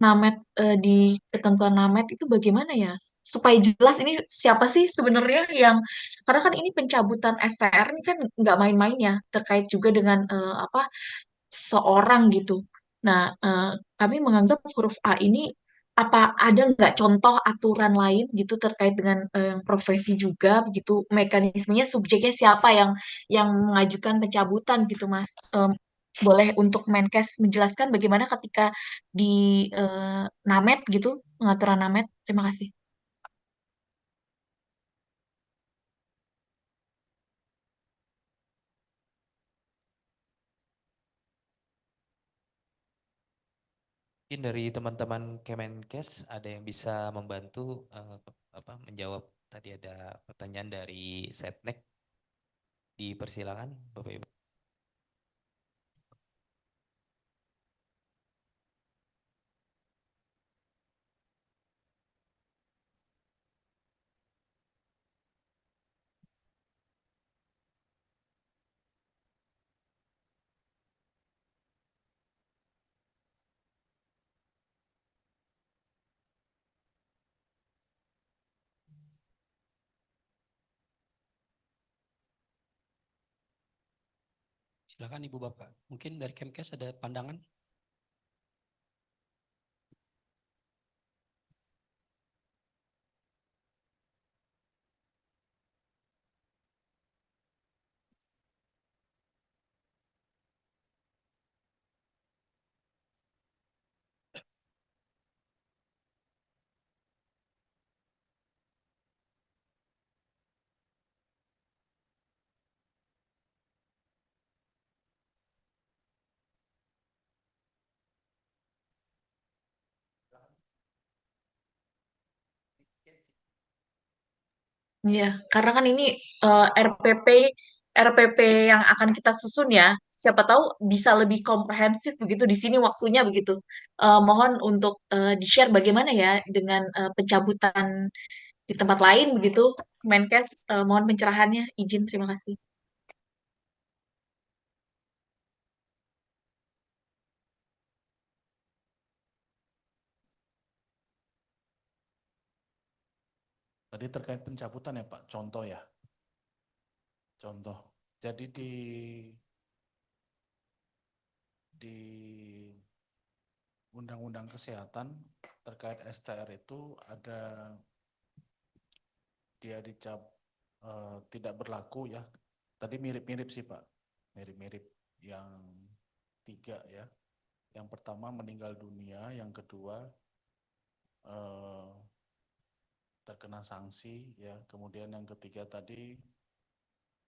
namet di ketentuan namet itu bagaimana ya supaya jelas ini siapa sih sebenarnya yang karena kan ini pencabutan STR ini kan nggak main-main ya terkait juga dengan apa seorang gitu. Nah, kami menganggap huruf A ini apa ada nggak contoh aturan lain gitu terkait dengan profesi juga begitu mekanismenya subjeknya siapa yang mengajukan pencabutan gitu Mas. Boleh untuk Menkes menjelaskan bagaimana ketika di Namet gitu pengaturan Namet. Terima kasih. mungkin dari teman-teman Kemenkes ada yang bisa membantu menjawab tadi ada pertanyaan dari Setnek. Dipersilakan Bapak Ibu. Silakan Ibu Bapak. Mungkin dari Kemkes ada pandangan? Iya, karena kan ini RPP RPP yang akan kita susun ya. Siapa tahu bisa lebih komprehensif begitu di sini waktunya begitu. Mohon untuk di-share bagaimana ya dengan pencabutan di tempat lain begitu. Menkes, mohon pencerahannya. Izin, terima kasih. Tadi terkait pencabutan ya Pak, contoh ya. Contoh. Jadi di Undang-Undang Kesehatan terkait STR itu ada dia tidak berlaku ya. Tadi mirip-mirip sih Pak, mirip-mirip yang tiga ya. Yang pertama meninggal dunia, yang kedua eh, terkena sanksi ya. Kemudian yang ketiga tadi,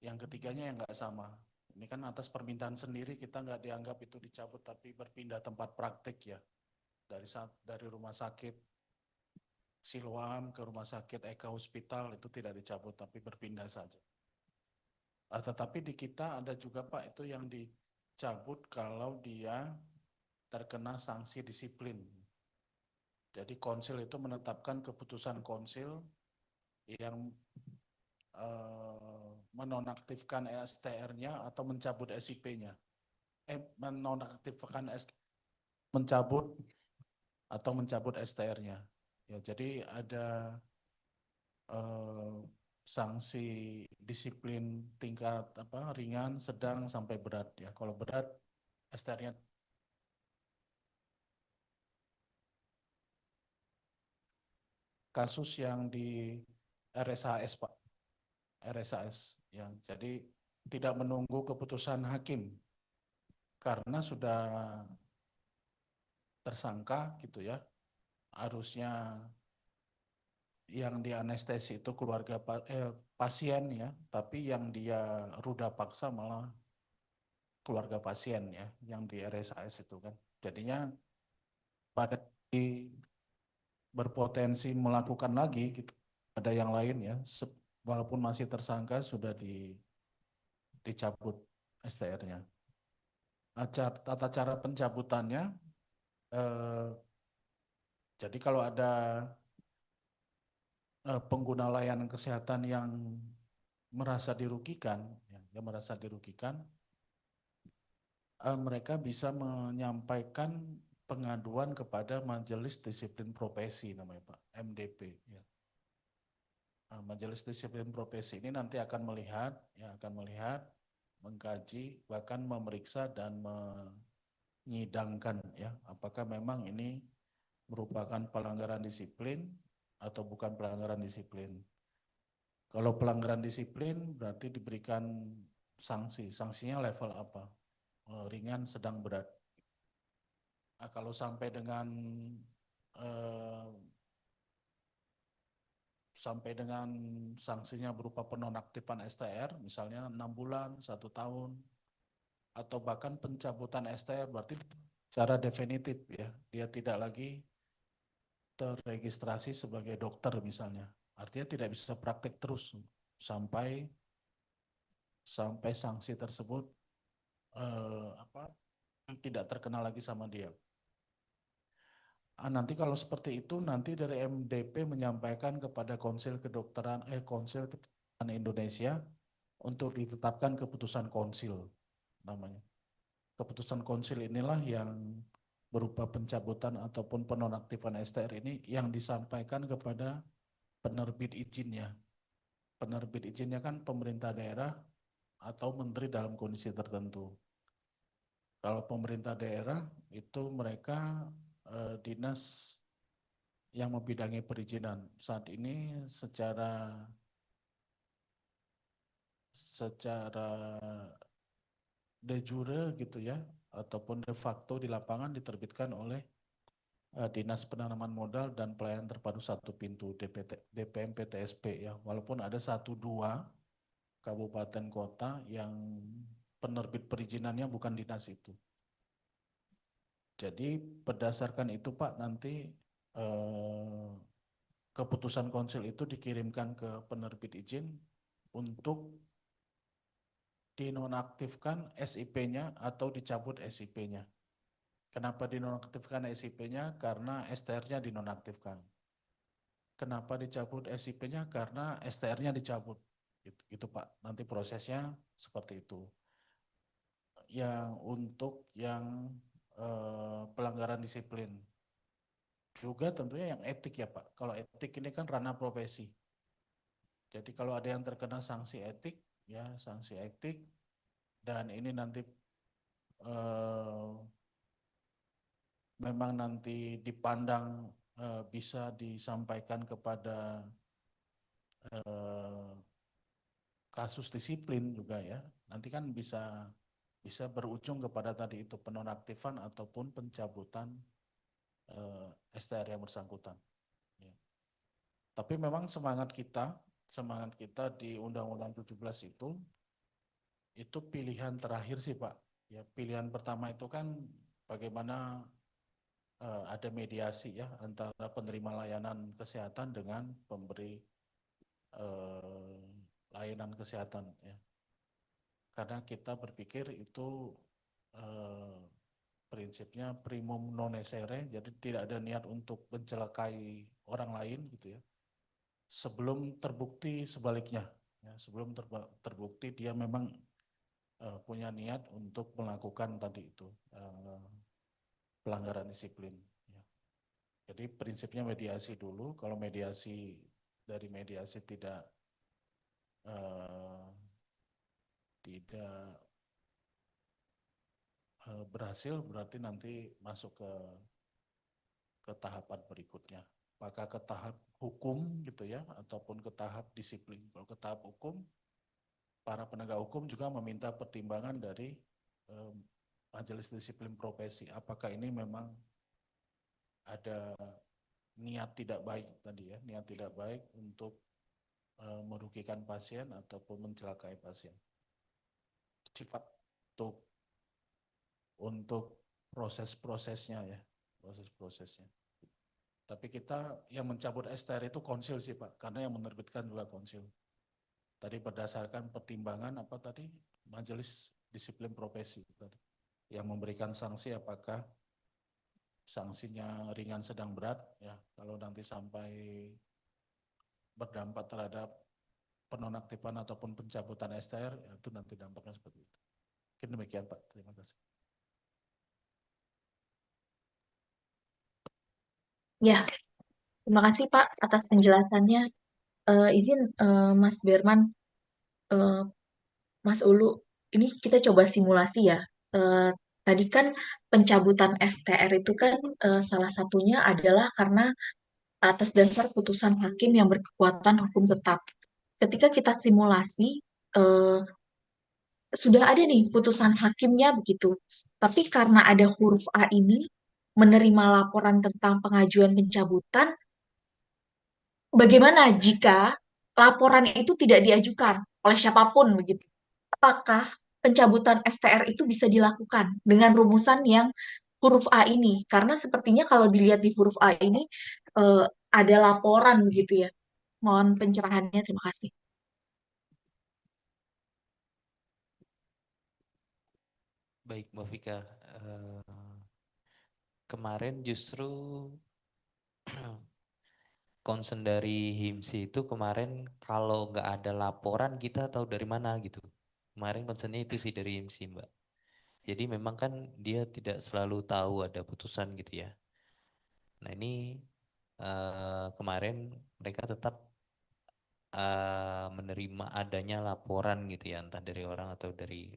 yang ketiganya yang nggak sama. Ini kan atas permintaan sendiri kita nggak dianggap itu dicabut, tapi berpindah tempat praktik ya. Dari rumah sakit Siloam ke rumah sakit Eka Hospital itu tidak dicabut, tapi berpindah saja. Tetapi di kita ada juga Pak itu yang dicabut kalau dia terkena sanksi disiplin. Jadi konsil itu menetapkan keputusan konsil yang menonaktifkan STR-nya atau mencabut SIP-nya. menonaktifkan mencabut atau mencabut STR-nya. Ya, jadi ada sanksi disiplin tingkat ringan, sedang sampai berat ya. Kalau berat STR-nya kasus yang di RSHS Pak, RSHS yang jadi tidak menunggu keputusan hakim karena sudah tersangka gitu ya, harusnya yang dianestesi itu keluarga pasien ya, tapi yang dia ruda paksa malah keluarga pasien ya, yang di RSHS itu kan. Jadinya pada berpotensi melakukan lagi gitu. Ada yang lain ya, walaupun masih tersangka sudah dicabut STR-nya. Tata cara pencabutannya, jadi kalau ada pengguna layanan kesehatan yang merasa dirugikan, yang merasa dirugikan, mereka bisa menyampaikan pengaduan kepada Majelis Disiplin Profesi namanya Pak, MDP. Ya. Majelis Disiplin Profesi ini nanti akan melihat, mengkaji, bahkan memeriksa dan menyidangkan ya, apakah memang ini merupakan pelanggaran disiplin atau bukan pelanggaran disiplin. Kalau pelanggaran disiplin berarti diberikan sanksi. Sanksinya level apa? Ringan, sedang, berat. Nah, kalau sampai dengan sanksinya berupa penonaktifan STR, misalnya 6 bulan, 1 tahun, atau bahkan pencabutan STR, berarti secara definitif ya, dia tidak lagi terregistrasi sebagai dokter misalnya. Artinya tidak bisa praktek terus sampai sanksi tersebut tidak terkenal lagi sama dia. Nanti kalau seperti itu, nanti dari MDP menyampaikan kepada Konsil Kedokteran Indonesia untuk ditetapkan keputusan konsil namanya. Keputusan konsil inilah yang berupa pencabutan ataupun penonaktifan STR ini yang disampaikan kepada penerbit izinnya. Penerbit izinnya kan pemerintah daerah atau menteri dalam kondisi tertentu. Kalau pemerintah daerah itu mereka dinas yang membidangi perizinan. Saat ini secara de jure gitu ya, ataupun de facto di lapangan diterbitkan oleh Dinas Penanaman Modal dan Pelayanan Terpadu Satu Pintu DPM PTSP ya. Walaupun ada 1-2 kabupaten kota yang penerbit perizinannya bukan dinas itu. Jadi berdasarkan itu Pak, nanti keputusan konsil itu dikirimkan ke penerbit izin untuk dinonaktifkan SIP-nya atau dicabut SIP-nya. Kenapa dinonaktifkan SIP-nya? Karena STR-nya dinonaktifkan. Kenapa dicabut SIP-nya? Karena STR-nya dicabut. Gitu Pak, nanti prosesnya seperti itu. Yang untuk yang pelanggaran disiplin. Juga tentunya yang etik ya Pak. Kalau etik ini kan ranah profesi. Jadi kalau ada yang terkena sanksi etik, ya sanksi etik, dan ini nanti memang nanti dipandang bisa disampaikan kepada kasus disiplin juga ya. Nanti kan bisa berujung kepada tadi itu penonaktifan ataupun pencabutan STR yang bersangkutan. Ya. Tapi memang semangat kita di Undang-Undang 17 itu pilihan terakhir sih Pak. Ya, pilihan pertama itu kan bagaimana ada mediasi ya antara penerima layanan kesehatan dengan pemberi layanan kesehatan ya. Karena kita berpikir itu prinsipnya primum non essere, jadi tidak ada niat untuk mencelakai orang lain gitu ya. Sebelum terbukti sebaliknya, ya, sebelum terbukti dia memang punya niat untuk melakukan tadi itu pelanggaran disiplin. Ya. Jadi prinsipnya mediasi dulu. Kalau dari mediasi tidak berhasil, berarti nanti masuk ke tahapan berikutnya. Maka ke tahap hukum gitu ya, ataupun ke tahap disiplin. Kalau ke tahap hukum, para penegak hukum juga meminta pertimbangan dari Majelis Disiplin Profesi. Apakah ini memang ada niat tidak baik tadi ya, niat tidak baik untuk merugikan pasien ataupun mencelakai pasien. Sifat untuk proses-prosesnya ya, proses-prosesnya. Tapi kita yang mencabut STR itu konsil sih Pak, karena yang menerbitkan juga konsil. Tadi berdasarkan pertimbangan apa tadi, Majelis Disiplin Profesi tadi, yang memberikan sanksi apakah sanksinya ringan sedang berat ya, kalau nanti sampai berdampak terhadap penonaktifan ataupun pencabutan STR, ya itu nanti dampaknya seperti itu. Mungkin demikian Pak, terima kasih. Ya, terima kasih Pak atas penjelasannya. Izin Mas Berman, eh, Mas Ulu, ini kita coba simulasi ya. Tadi kan pencabutan STR itu kan salah satunya adalah karena atas dasar putusan hakim yang berkekuatan hukum tetap. Ketika kita simulasi, eh, sudah ada nih putusan hakimnya begitu. Tapi karena ada huruf A ini, menerima laporan tentang pengajuan pencabutan, bagaimana jika laporan itu tidak diajukan oleh siapapun begitu? Apakah pencabutan STR itu bisa dilakukan dengan rumusan yang huruf A ini? Karena sepertinya kalau dilihat di huruf A ini eh, ada laporan begitu ya. Mohon pencerahannya, terima kasih. Baik Mbak Vika, kemarin justru concern dari HIMSI itu kemarin kalau nggak ada laporan kita tahu dari mana gitu. Kemarin concernnya itu sih dari HIMSI Mbak. Jadi memang kan dia tidak selalu tahu ada putusan gitu ya. Nah ini kemarin mereka tetap menerima adanya laporan gitu ya, entah dari orang atau dari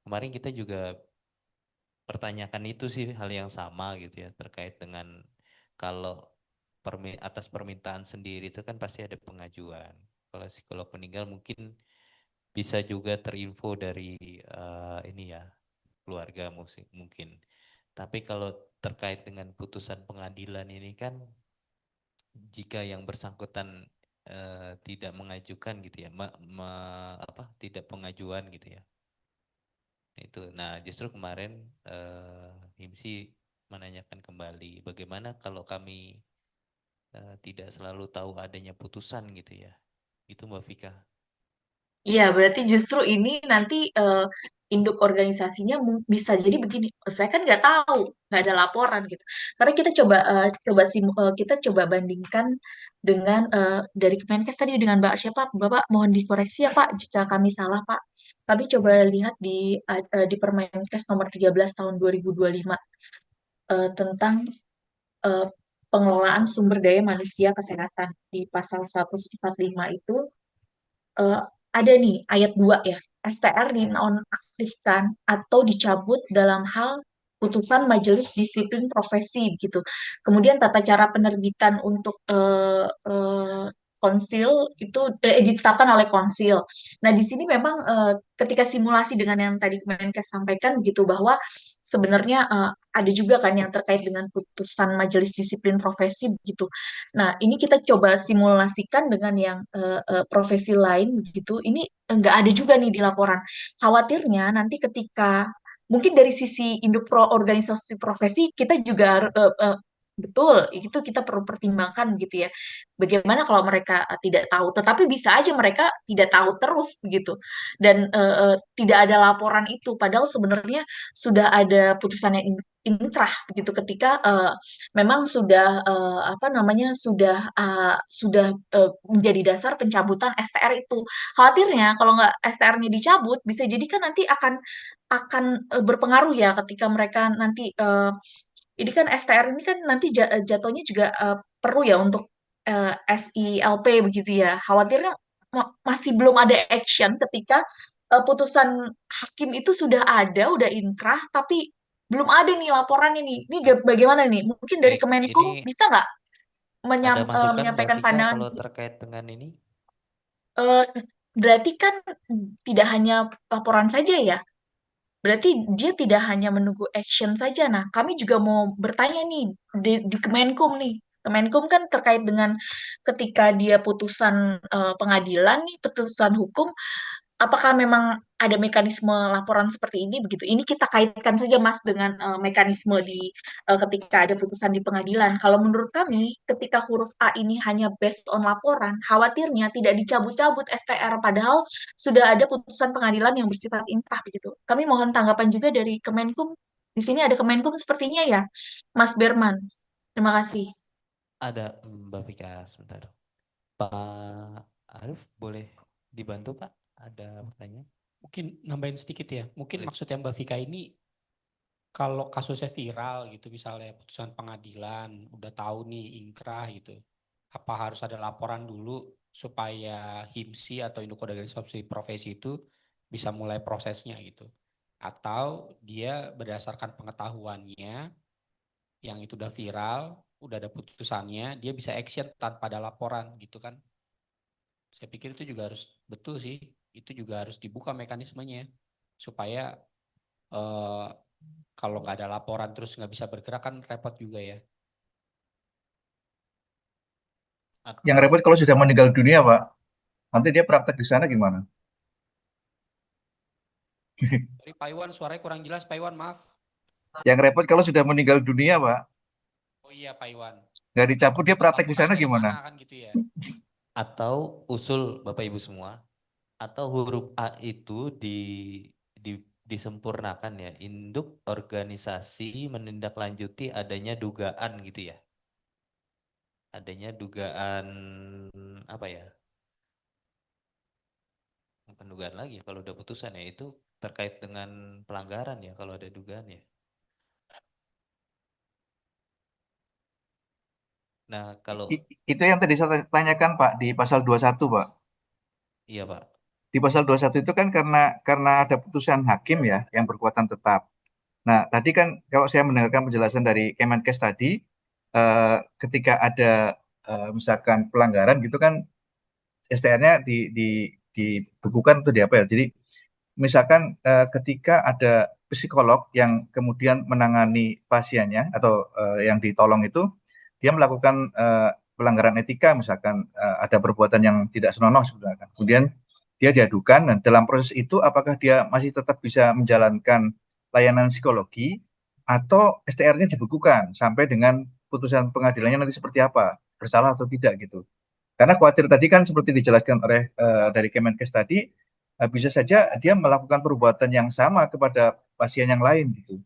kemarin kita juga pertanyakan itu sih hal yang sama gitu ya terkait dengan kalau atas permintaan sendiri itu kan pasti ada pengajuan. Kalau psikolog meninggal mungkin bisa juga terinfo dari ini ya keluarga mungkin. Tapi kalau terkait dengan putusan pengadilan ini kan jika yang bersangkutan tidak mengajukan gitu ya, tidak pengajuan gitu ya. Itu. Nah, justru kemarin HIMSI menanyakan kembali bagaimana kalau kami tidak selalu tahu adanya putusan gitu ya. Itu Mbak Vika. Iya, berarti justru ini nanti induk organisasinya bisa jadi begini. Saya kan nggak tahu, nggak ada laporan gitu. Karena kita kita coba bandingkan dengan dari Kemenkes tadi dengan Mbak siapa, Bapak mohon dikoreksi ya Pak jika kami salah Pak. Kami coba lihat di Permenkes nomor 13 tahun 2025 tentang eh, pengelolaan sumber daya manusia kesehatan di pasal 145 itu eh, ada nih ayat 2 ya. STR dinonaktifkan atau dicabut dalam hal putusan Majelis Disiplin Profesi gitu. Kemudian tata cara penerbitan untuk konsil itu ditetapkan oleh konsil. Nah, di sini memang ketika simulasi dengan yang tadi Kemenkes sampaikan gitu bahwa sebenarnya ada juga kan yang terkait dengan putusan Majelis Disiplin Profesi begitu. Nah, ini kita coba simulasikan dengan yang profesi lain begitu. Ini nggak ada juga nih di laporan. Khawatirnya nanti ketika mungkin dari sisi induk organisasi profesi kita juga Betul, itu kita perlu pertimbangkan gitu ya. Bagaimana kalau mereka tidak tahu, tetapi bisa aja mereka tidak tahu terus begitu. Dan tidak ada laporan itu, padahal sebenarnya sudah ada putusan yang inkrah begitu ketika memang sudah apa namanya sudah menjadi dasar pencabutan STR itu. Khawatirnya kalau nggak STR-nya dicabut, bisa jadi kan nanti akan berpengaruh ya ketika mereka nanti ini kan STR ini kan nanti jatuhnya juga perlu ya untuk SILP begitu ya. Khawatirnya masih belum ada action ketika putusan hakim itu sudah ada, udah inkrah, tapi belum ada nih laporannya nih. Ini bagaimana nih? Mungkin dari Baik, Kemenkum ini bisa nggak ada masukan Mbak menyampaikan Vika pandangan? kalau terkait dengan ini? Eh, Berarti kan tidak hanya laporan saja ya. Berarti dia tidak hanya menunggu action saja. Nah, kami juga mau bertanya nih di Kemenkum nih. Kemenkum kan terkait dengan ketika dia putusan pengadilan nih, putusan hukum, apakah memang ada mekanisme laporan seperti ini begitu? Ini kita kaitkan saja Mas dengan mekanisme di ketika ada putusan di pengadilan. Kalau menurut kami, ketika huruf A ini hanya based on laporan, khawatirnya tidak dicabut-cabut STR padahal sudah ada putusan pengadilan yang bersifat inkrah begitu. Kami mohon tanggapan juga dari Kemenkum. Di sini ada Kemenkum sepertinya ya, Mas Berman. Terima kasih. Ada Mbak Vika sebentar. Pak Arif boleh dibantu Pak? Ada pertanyaan? Mungkin nambahin sedikit ya. Mungkin Boleh. maksudnya Mbak Vika ini kalau kasusnya viral gitu, misalnya putusan pengadilan, udah tahu nih ingkrah gitu, apa harus ada laporan dulu supaya HIMSI atau Induk Organisasi Profesi itu bisa mulai prosesnya gitu? Atau dia berdasarkan pengetahuannya yang itu udah viral, udah ada putusannya, dia bisa action tanpa ada laporan gitu kan? Saya pikir itu juga harus betul sih, itu juga harus dibuka mekanismenya supaya eh, kalau nggak ada laporan terus nggak bisa bergerak kan repot juga ya. Yang repot kalau sudah meninggal dunia, Pak. Nanti dia praktek di sana gimana? Sorry Pak Iwan, suaranya kurang jelas Pak Iwan, maaf. Yang repot kalau sudah meninggal dunia, Pak. Oh iya Pak Iwan. Nggak dicabut, dia praktek di Laporan sana dari gimana? mana kan gitu ya. Atau usul Bapak Ibu semua, atau huruf A itu disempurnakan ya, induk organisasi menindaklanjuti adanya dugaan gitu ya. Adanya dugaan apa ya? Bukan dugaan lagi kalau udah putusan ya, itu terkait dengan pelanggaran ya kalau ada dugaan ya. Nah, kalau Itu yang tadi saya tanyakan, Pak, di pasal 21, Pak. iya Pak. Di pasal 21 itu kan karena ada putusan hakim ya yang berkekuatan tetap. Nah, tadi kan kalau saya mendengarkan penjelasan dari Kemenkes tadi, ketika ada misalkan pelanggaran gitu kan STR-nya dibekukan atau di apa ya. Jadi misalkan ketika ada psikolog yang kemudian menangani pasiennya atau yang ditolong itu dia melakukan pelanggaran etika, misalkan ada perbuatan yang tidak senonoh sebenarnya. Kemudian dia diadukan dan dalam proses itu apakah dia masih tetap bisa menjalankan layanan psikologi atau STR-nya dibekukan sampai dengan putusan pengadilannya nanti seperti apa, bersalah atau tidak gitu. Karena khawatir tadi kan seperti dijelaskan oleh dari Kemenkes tadi, bisa saja dia melakukan perbuatan yang sama kepada pasien yang lain gitu.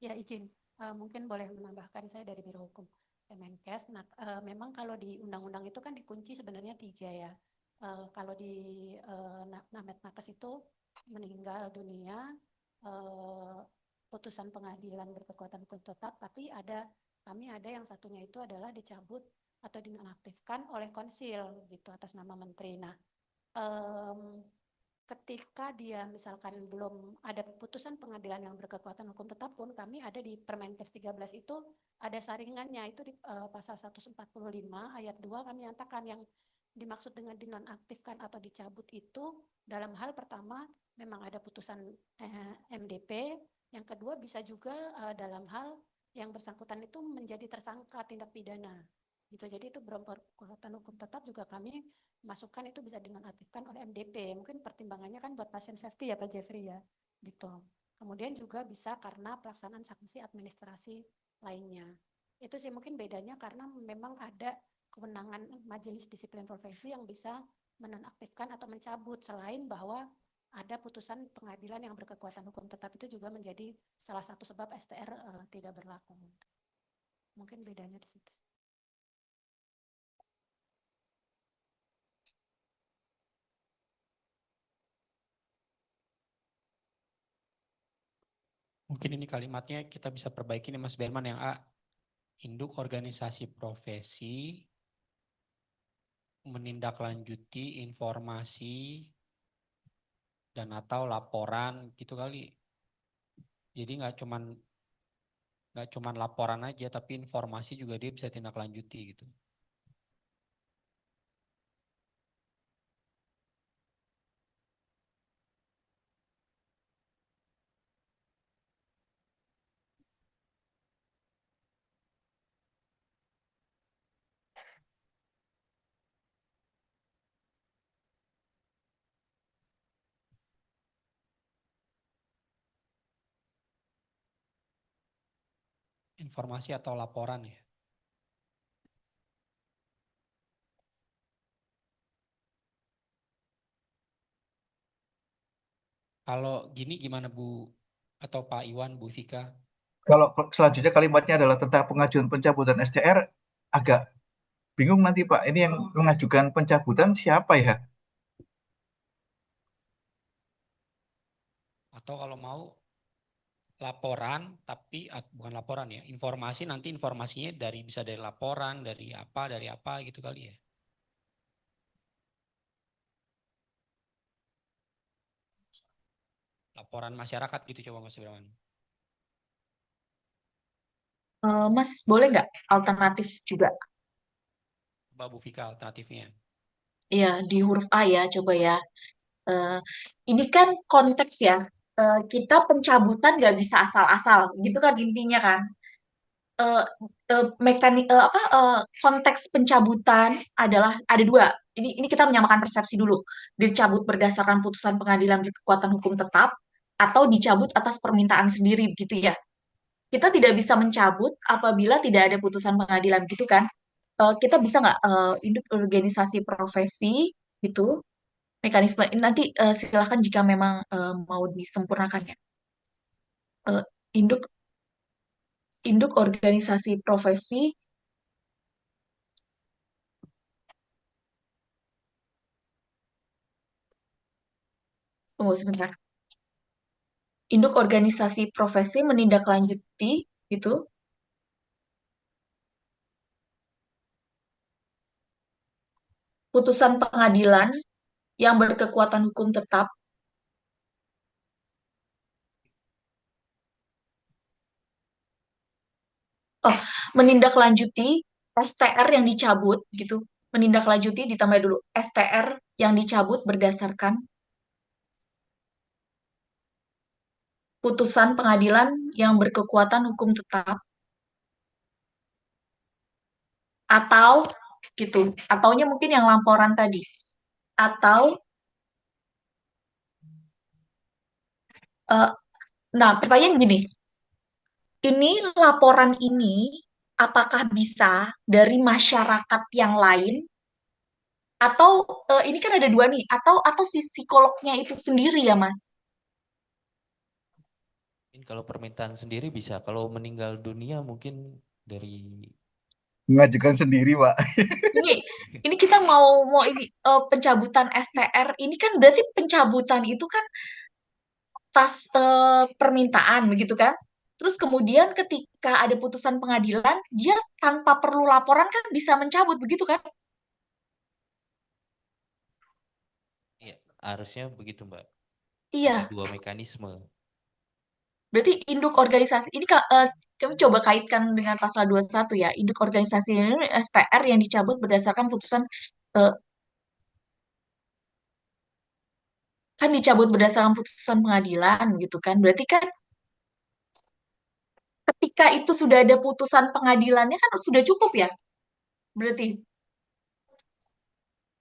Ya izin, mungkin boleh menambahkan saya dari Biro Hukum Kemenkes. Nah, memang kalau di undang-undang itu kan dikunci sebenarnya 3 ya. Kalau di Namet Nakes itu meninggal dunia, putusan pengadilan berkekuatan hukum tetap, tapi kami ada yang satunya itu adalah dicabut atau dinonaktifkan oleh konsil gitu atas nama menteri. Nah, ketika dia misalkan belum ada putusan pengadilan yang berkekuatan hukum tetap pun kami ada di Permenkes 13 itu ada saringannya itu di pasal 145 ayat 2 kami nyatakan yang dimaksud dengan dinonaktifkan atau dicabut itu dalam hal pertama memang ada putusan MDP, yang kedua bisa juga dalam hal yang bersangkutan itu menjadi tersangka tindak pidana. gitu. Jadi itu berkekuatan hukum tetap juga kami masukkan itu bisa dinonaktifkan oleh MDP. Mungkin pertimbangannya kan buat pasien safety ya Pak Jeffrey ya, gitu. Kemudian juga bisa karena pelaksanaan sanksi administrasi lainnya. Itu sih mungkin bedanya karena memang ada kewenangan majelis disiplin profesi yang bisa menonaktifkan atau mencabut, selain bahwa ada putusan pengadilan yang berkekuatan hukum tetap itu juga menjadi salah satu sebab STR tidak berlaku. Mungkin bedanya di situ. Mungkin ini kalimatnya kita bisa perbaiki nih Mas Berman yang A. Induk organisasi profesi menindaklanjuti informasi dan atau laporan gitu kali. Jadi nggak cuman laporan aja, tapi informasi juga dia bisa tindak lanjuti gitu. Informasi atau laporan ya. Kalau gini gimana Bu atau Pak Iwan, Bu Vika? Kalau selanjutnya kalimatnya adalah tentang pengajuan pencabutan STR, agak bingung nanti Pak. Ini yang mengajukan pencabutan siapa ya? Atau kalau mau laporan, tapi bukan laporan ya, informasi nanti informasinya bisa dari laporan, dari apa gitu kali ya. Laporan masyarakat gitu coba Mas Berman. Mas, boleh nggak alternatif juga? Coba Bu Vika alternatifnya. Iya, di huruf A ya, coba ya. Eh, ini kan konteks ya. Kita pencabutan nggak bisa asal-asal, gitu kan intinya kan. eh, Konteks pencabutan adalah ada dua. Ini kita menyamakan persepsi dulu. Dicabut berdasarkan putusan pengadilan berkekuatan hukum tetap atau dicabut atas permintaan sendiri gitu ya. Kita tidak bisa mencabut apabila tidak ada putusan pengadilan gitu kan. Kita bisa nggak induk organisasi profesi gitu mekanisme ini nanti silakan jika memang mau disempurnakannya. Eh, induk induk organisasi profesi. Tunggu sebentar. Induk organisasi profesi menindaklanjuti gitu putusan pengadilan yang berkekuatan hukum tetap, menindaklanjuti STR yang dicabut gitu, menindaklanjuti ditambah dulu STR yang dicabut berdasarkan putusan pengadilan yang berkekuatan hukum tetap atau gitu, ataunya mungkin yang laporan tadi atau eh, nah pertanyaan gini, ini laporan ini apakah bisa dari masyarakat yang lain atau ini kan ada dua nih, atau si psikolognya itu sendiri ya, Mas? Mungkin kalau permintaan sendiri bisa, kalau meninggal dunia mungkin dari Mengajukan sendiri Pak. Ini ini kita mau ini pencabutan STR ini kan berarti pencabutan itu kan atas permintaan begitu kan? Terus kemudian ketika ada putusan pengadilan, dia tanpa perlu laporan kan bisa mencabut begitu kan? ya, harusnya begitu Mbak. Ada Iya, dua mekanisme. berarti induk organisasi ini kami coba kaitkan dengan pasal 21 ya. Induk organisasi ini STR yang dicabut berdasarkan putusan eh, kan dicabut berdasarkan putusan pengadilan gitu kan. Berarti kan ketika itu sudah ada putusan pengadilannya kan sudah cukup ya. berarti.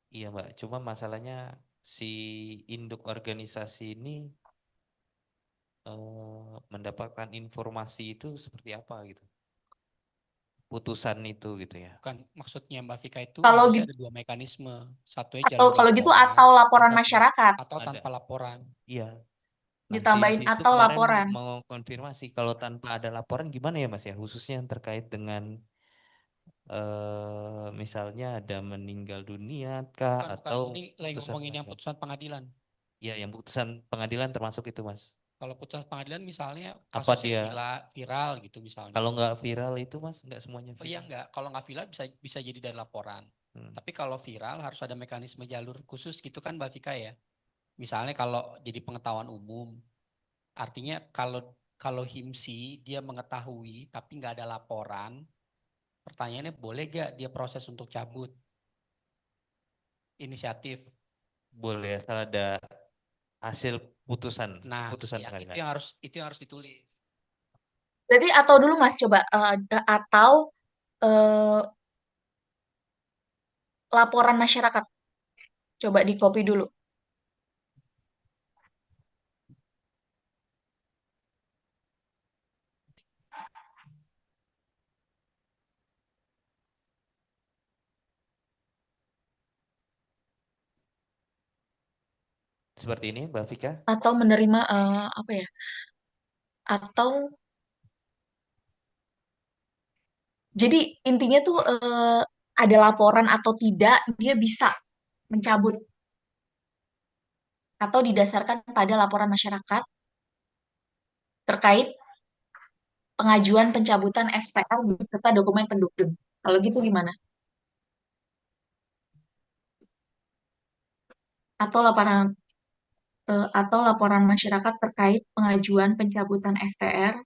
Iya Mbak, cuma masalahnya si induk organisasi ini mendapatkan informasi itu seperti apa gitu. Putusan itu gitu ya. Bukan, maksudnya Mbak Vika itu Kalau harusnya gitu, ada dua mekanisme. Satunya atau jalur kalau gitu laporan, atau laporan atau masyarakat Ada. tanpa laporan. Iya. Nah, ditambahin itu atau kemarin laporan. mau konfirmasi kalau tanpa ada laporan gimana ya Mas ya, khususnya yang terkait dengan misalnya ada meninggal dunia kah Bukan, atau ini lagi putusan ngomongin yang pengadilan. putusan pengadilan. Iya, yang putusan pengadilan termasuk itu Mas. Kalau putusan pengadilan misalnya Apa kasusnya dia viral gitu misalnya. kalau nggak viral itu Mas, nggak semuanya Oh iya viral. enggak, kalau nggak viral bisa jadi dari laporan. Tapi kalau viral harus ada mekanisme jalur khusus gitu kan Mbak Vika ya. Misalnya kalau jadi pengetahuan umum, artinya kalau HIMSI dia mengetahui tapi nggak ada laporan, pertanyaannya boleh gak dia proses untuk cabut inisiatif? Boleh asal ada hasil putusan Nah, putusan ya, pengadilan. itu yang harus ditulis. Jadi atau dulu Mas coba atau eh, laporan masyarakat. Coba di copy dulu. Seperti ini Mbak Vika. Atau menerima apa ya? Atau jadi intinya tuh ada laporan atau tidak dia bisa mencabut atau didasarkan pada laporan masyarakat terkait pengajuan pencabutan SPR beserta dokumen pendukung. Kalau gitu gimana? Atau laporan masyarakat terkait pengajuan pencabutan STR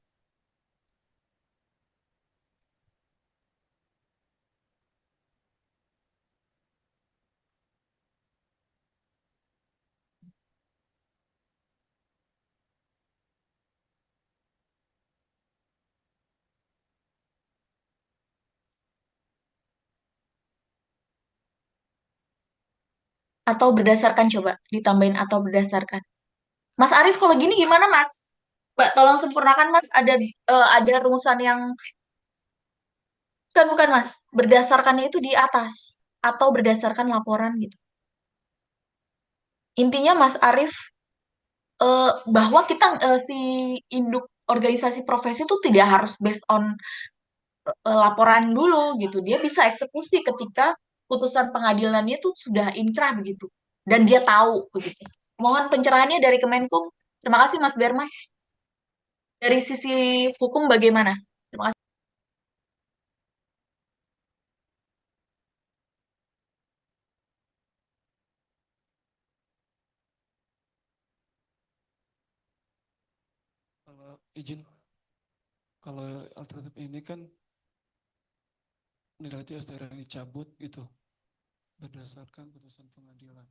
atau berdasarkan coba ditambahin atau berdasarkan. Mas Arief kalau gini gimana Mas? Mbak tolong sempurnakan Mas ada rumusan yang bukan Mas, berdasarkannya itu di atas atau berdasarkan laporan gitu. Intinya Mas Arief bahwa kita si induk organisasi profesi itu tidak harus based on laporan dulu gitu. Dia bisa eksekusi ketika putusan pengadilannya itu sudah inkrah begitu dan dia tahu begitu. Mohon pencerahannya dari Kemenkum. Terima kasih Mas Berman. Dari sisi hukum bagaimana? Terima kasih. Kalau izin, kalau alternatif ini kan nilai STR yang dicabut gitu berdasarkan putusan pengadilan.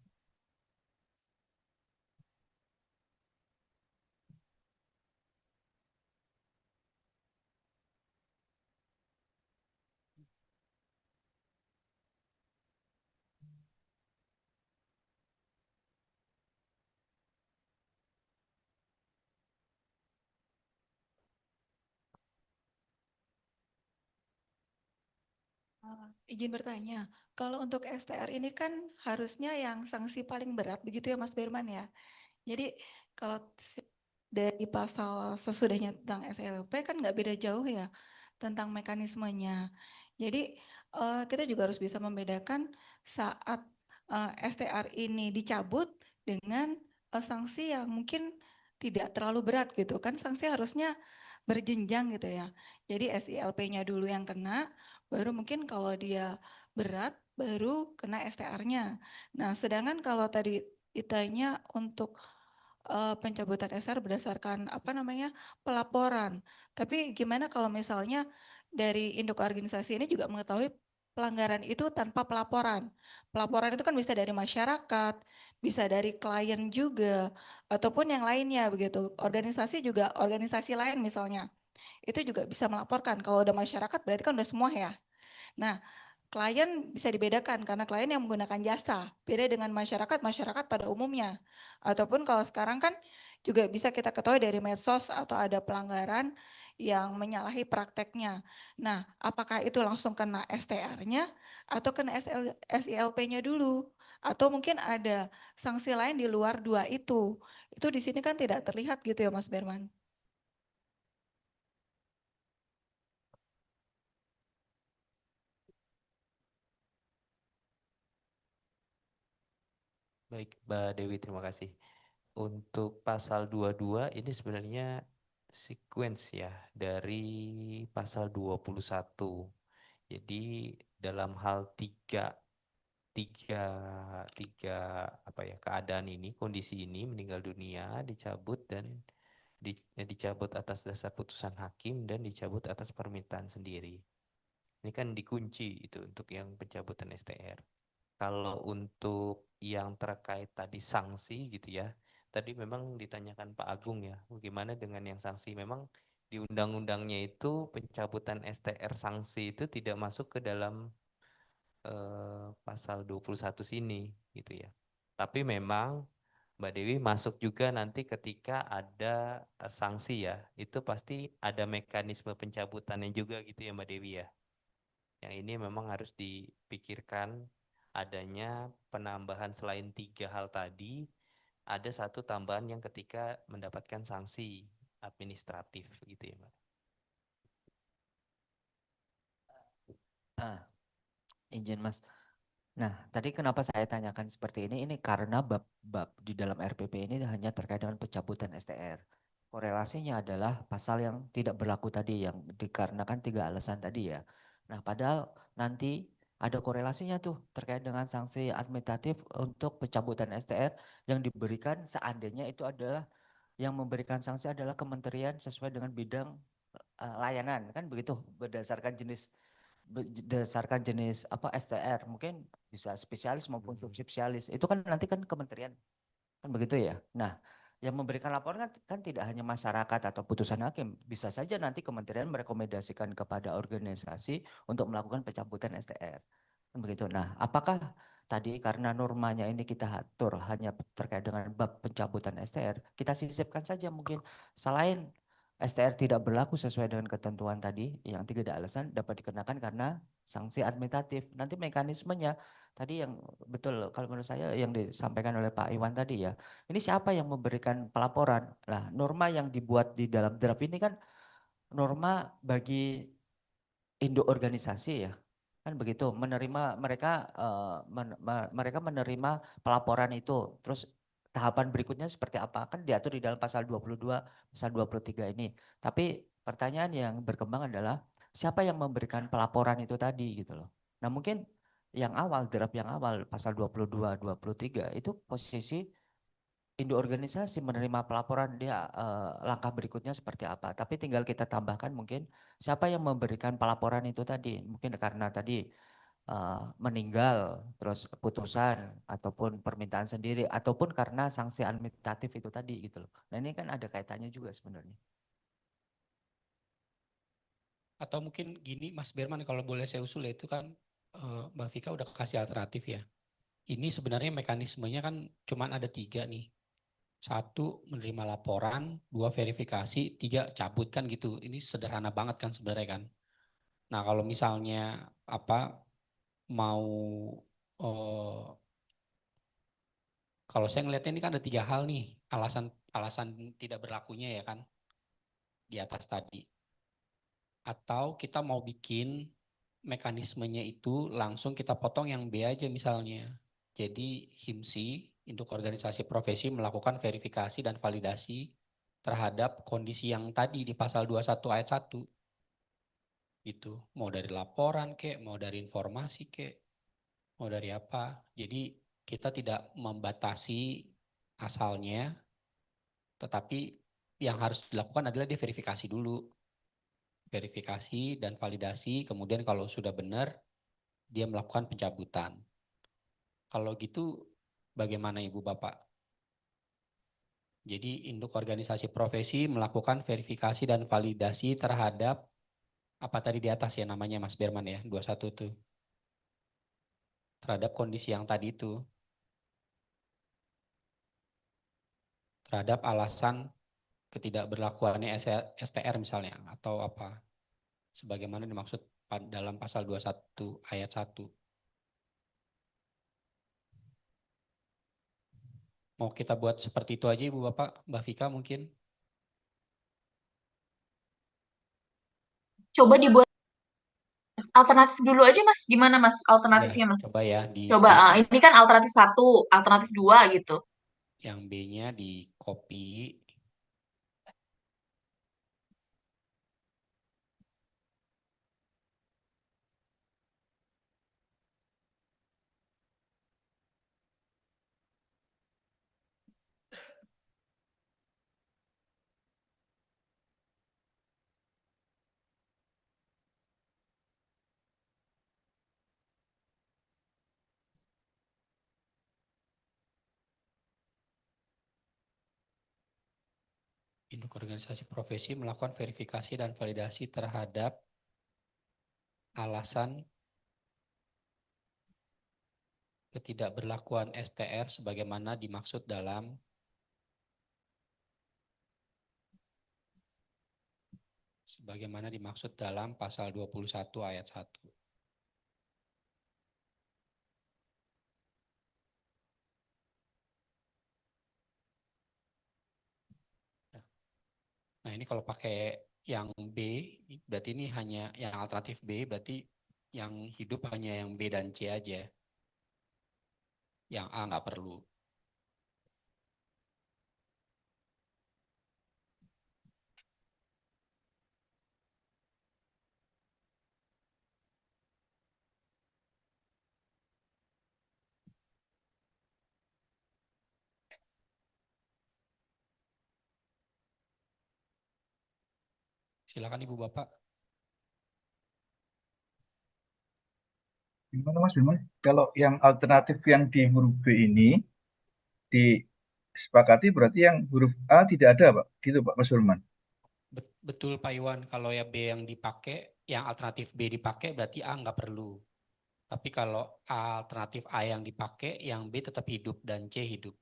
Izin bertanya, kalau untuk STR ini kan harusnya yang sanksi paling berat begitu ya Mas Berman ya. Jadi kalau dari pasal sesudahnya tentang SLP kan nggak beda jauh ya tentang mekanismenya. Jadi kita juga harus bisa membedakan saat STR ini dicabut dengan sanksi yang mungkin tidak terlalu berat gitu kan, sanksi harusnya berjenjang gitu ya. Jadi SILP-nya dulu yang kena, baru mungkin kalau dia berat baru kena STR-nya. Nah, sedangkan kalau tadi ditanya untuk pencabutan SR berdasarkan apa namanya pelaporan. Tapi gimana kalau misalnya dari induk organisasi ini juga mengetahui pelanggaran itu tanpa pelaporan. Pelaporan itu kan bisa dari masyarakat, bisa dari klien juga, ataupun yang lainnya begitu. Organisasi juga, organisasi lain misalnya, itu juga bisa melaporkan. Kalau udah masyarakat berarti kan udah semua ya. Nah, klien bisa dibedakan karena klien yang menggunakan jasa, beda dengan masyarakat pada umumnya. Ataupun kalau sekarang kan juga bisa kita ketahui dari medsos atau ada pelanggaran yang menyalahi prakteknya. Nah, apakah itu langsung kena STR-nya atau kena SILP-nya dulu? Atau mungkin ada sanksi lain di luar dua itu? Itu di sini kan tidak terlihat gitu ya Mas Berman. Baik, Mbak Dewi, terima kasih. Untuk pasal 22 ini sebenarnya sequence ya dari pasal 21. Jadi dalam hal tiga keadaan ini, kondisi ini, meninggal dunia, dicabut dan dicabut atas dasar putusan hakim dan dicabut atas permintaan sendiri. Ini kan dikunci itu untuk yang pencabutan STR. Kalau untuk yang terkait tadi sanksi gitu ya, tadi memang ditanyakan Pak Agung ya, bagaimana dengan yang sanksi? Memang di undang-undangnya itu pencabutan STR sanksi itu tidak masuk ke dalam pasal 21 sini gitu ya. Tapi memang Mbak Dewi masuk juga nanti ketika ada sanksi ya, itu pasti ada mekanisme pencabutannya juga gitu ya Mbak Dewi ya. Yang ini memang harus dipikirkan adanya penambahan selain 3 hal tadi, ada satu tambahan yang ketika mendapatkan sanksi administratif gitu ya Mbak. Izin Mas. Nah, tadi kenapa saya tanyakan seperti ini? Ini karena bab-bab di dalam RPP ini hanya terkait dengan pencabutan STR. Korelasinya adalah pasal yang tidak berlaku tadi, yang dikarenakan 3 alasan tadi ya. Nah, padahal nanti ada korelasinya tuh terkait dengan sanksi administratif untuk pencabutan STR yang diberikan seandainya itu adalah yang memberikan sanksi adalah kementerian sesuai dengan bidang layanan, kan begitu, berdasarkan jenis apa STR, mungkin bisa spesialis maupun subspesialis, itu kan nanti kan kementerian, kan begitu ya. Nah, yang memberikan laporan kan tidak hanya masyarakat atau putusan hakim, bisa saja nanti kementerian merekomendasikan kepada organisasi untuk melakukan pencabutan STR, kan begitu. Nah, apakah tadi karena normanya ini kita atur hanya terkait dengan bab pencabutan STR, kita sisipkan saja mungkin selain STR tidak berlaku sesuai dengan ketentuan tadi yang 3 alasan dapat dikenakan karena sanksi administratif. Nanti mekanismenya tadi yang betul kalau menurut saya yang disampaikan oleh Pak Iwan tadi ya. Ini siapa yang memberikan pelaporan? Nah, norma yang dibuat di dalam draft ini kan norma bagi induk organisasi ya. Kan begitu, menerima mereka mereka menerima pelaporan itu. Terus tahapan berikutnya seperti apa? Kan diatur di dalam pasal 22, pasal 23 ini. Tapi pertanyaan yang berkembang adalah siapa yang memberikan pelaporan itu tadi gitu loh. Nah, mungkin yang awal, draft yang awal pasal 22, 23 itu posisi induk organisasi menerima pelaporan dia langkah berikutnya seperti apa. Tapi tinggal kita tambahkan mungkin siapa yang memberikan pelaporan itu tadi. Mungkin karena tadi meninggal, terus putusan ataupun permintaan sendiri ataupun karena sanksi administratif itu tadi gitu loh. Nah, ini kan ada kaitannya juga sebenarnya. Atau mungkin gini Mas Berman, kalau boleh saya usul ya, itu kan Mbak Vika udah kasih alternatif ya. Ini sebenarnya mekanismenya kan cuma ada 3 nih. 1 menerima laporan, 2 verifikasi, 3 cabut kan gitu. Ini sederhana banget kan sebenarnya kan. Nah kalau misalnya mau kalau saya ngelihatnya ini kan ada 3 hal nih alasan tidak berlakunya ya kan di atas tadi. Atau kita mau bikin mekanismenya itu langsung kita potong yang B aja misalnya. Jadi HIMSI, Induk Organisasi Profesi, melakukan verifikasi dan validasi terhadap kondisi yang tadi di pasal 21 ayat 1. Gitu. Mau dari laporan kek, mau dari informasi kek, mau dari apa. Jadi kita tidak membatasi asalnya, tetapi yang harus dilakukan adalah diverifikasi dulu. Verifikasi dan validasi, kemudian kalau sudah benar, dia melakukan pencabutan. Kalau gitu bagaimana Ibu Bapak? Jadi induk organisasi profesi melakukan verifikasi dan validasi terhadap apa tadi di atas ya namanya Mas Berman ya, 21 itu. terhadap kondisi yang tadi itu, terhadap alasan ketidakberlakuannya STR misalnya atau apa, sebagaimana dimaksud dalam pasal 21 ayat 1. Mau kita buat seperti itu aja Ibu Bapak, Mbak Vika mungkin. Coba dibuat alternatif dulu aja Mas. Gimana Mas Ya, alternatifnya Mas? coba ya di Coba B, ini kan alternatif 1, alternatif 2 gitu. yang B-nya di copy. Induk organisasi profesi melakukan verifikasi dan validasi terhadap alasan ketidakberlakuan STR sebagaimana dimaksud dalam pasal 21 ayat 1. Nah, ini kalau pakai yang B, berarti ini hanya yang alternatif B, berarti yang hidup hanya yang B dan C aja. Yang A nggak perlu. Silakan Ibu Bapak. Gimana Mas Bima? Kalau yang alternatif yang di huruf B ini disepakati berarti yang huruf A tidak ada, Pak. Gitu, Pak Mas Firman. Betul Pak Iwan, kalau ya B yang dipakai, yang alternatif B dipakai berarti A nggak perlu. Tapi kalau alternatif A yang dipakai, yang B tetap hidup dan C hidup.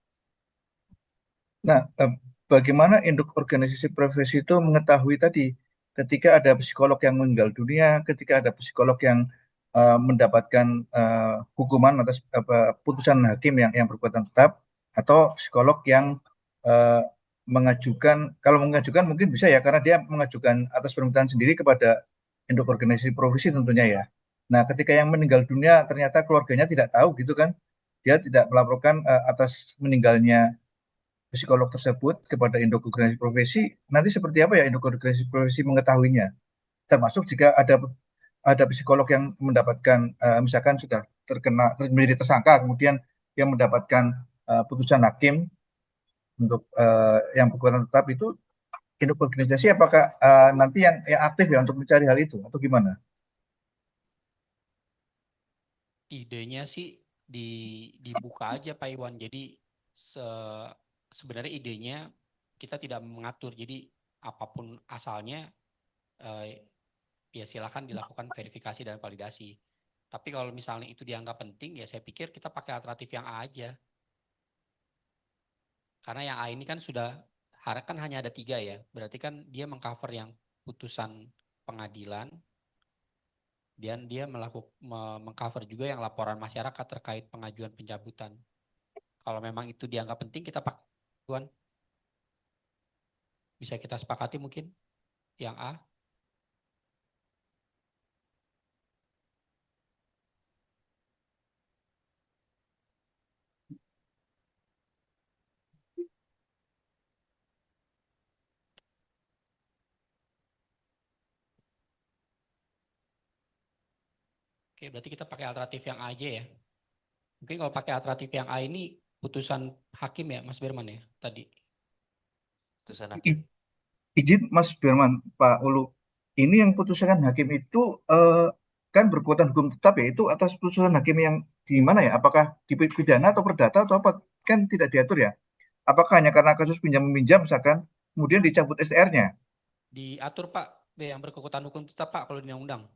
Nah, bagaimana induk organisasi profesi itu mengetahui tadi ketika ada psikolog yang meninggal dunia, ketika ada psikolog yang mendapatkan hukuman atas putusan hakim yang berkekuatan tetap, atau psikolog yang uh, mengajukan, kalau mengajukan mungkin bisa ya karena dia mengajukan atas permintaan sendiri kepada induk organisasi profesi tentunya ya. Nah, ketika yang meninggal dunia ternyata keluarganya tidak tahu gitu kan, dia tidak melaporkan atas meninggalnya psikolog tersebut kepada induk organisasi profesi, nanti seperti apa ya induk organisasi profesi mengetahuinya? Termasuk jika ada psikolog yang mendapatkan misalkan sudah menjadi tersangka, kemudian yang mendapatkan putusan hakim untuk yang berkekuatan tetap itu, induk organisasi apakah nanti yang aktif ya untuk mencari hal itu atau gimana? Idenya sih dibuka aja Pak Iwan. Jadi sebenarnya idenya kita tidak mengatur. Jadi apapun asalnya ya silakan dilakukan verifikasi dan validasi. Tapi kalau misalnya itu dianggap penting, ya saya pikir kita pakai alternatif yang A aja. Karena yang A ini kan kan hanya ada 3 ya. Berarti kan dia mengcover yang putusan pengadilan, dan dia mengcover juga yang laporan masyarakat terkait pengajuan pencabutan. Kalau memang itu dianggap penting, kita pakai. Tuan, bisa kita sepakati mungkin yang A. Oke, berarti kita pakai alternatif yang A aja ya. Mungkin kalau pakai alternatif yang A ini putusan hakim ya, Mas Berman ya tadi. Putusan hakim. Izin Mas Firman, Pak Ulu, ini yang putusan hakim itu kan berkekuatan hukum tetap ya, itu atas putusan hakim yang di mana ya? Apakah di pidana atau perdata atau apa? Kan tidak diatur ya. Apakah hanya karena kasus pinjam meminjam misalkan, kemudian dicabut STR-nya? Diatur Pak, yang berkekuatan hukum tetap Pak kalau di undang-undang.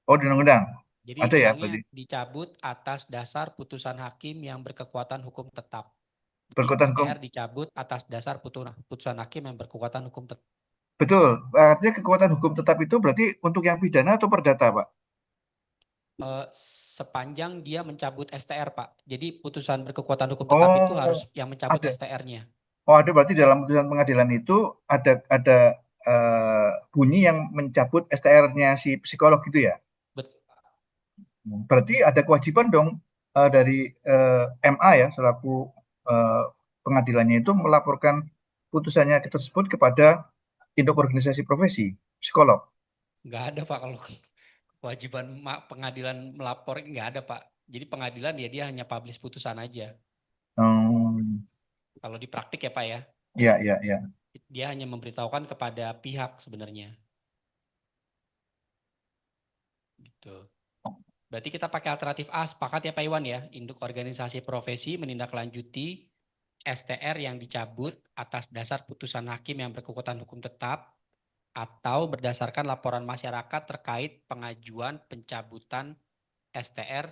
Oh, di undang-undang. Jadi Ada ya bilangnya berarti dicabut atas dasar putusan hakim yang berkekuatan hukum tetap. Jadi berkekuatan hukum. STR dicabut atas dasar putusan hakim yang berkekuatan hukum tetap. Betul. Artinya kekuatan hukum tetap itu berarti untuk yang pidana atau perdata, Pak? Sepanjang dia mencabut STR, Pak. Jadi putusan berkekuatan hukum tetap itu harus yang mencabut ada. STR-nya. Oh, ada berarti dalam putusan pengadilan itu ada bunyi yang mencabut STR-nya si psikolog gitu ya? Betul. Berarti ada kewajiban dong dari MA ya selaku pengadilannya itu melaporkan putusannya tersebut kepada induk organisasi profesi psikolog. Nggak ada, Pak, kalau kewajiban pengadilan melapor nggak ada, Pak. Jadi pengadilan ya dia hanya publish putusan aja. Kalau di praktik ya, Pak ya. Iya. Dia hanya memberitahukan kepada pihak sebenarnya. Gitu. Berarti kita pakai alternatif A, sepakat ya Pak Iwan ya. Induk organisasi profesi menindaklanjuti STR yang dicabut atas dasar putusan hakim yang berkekuatan hukum tetap atau berdasarkan laporan masyarakat terkait pengajuan pencabutan STR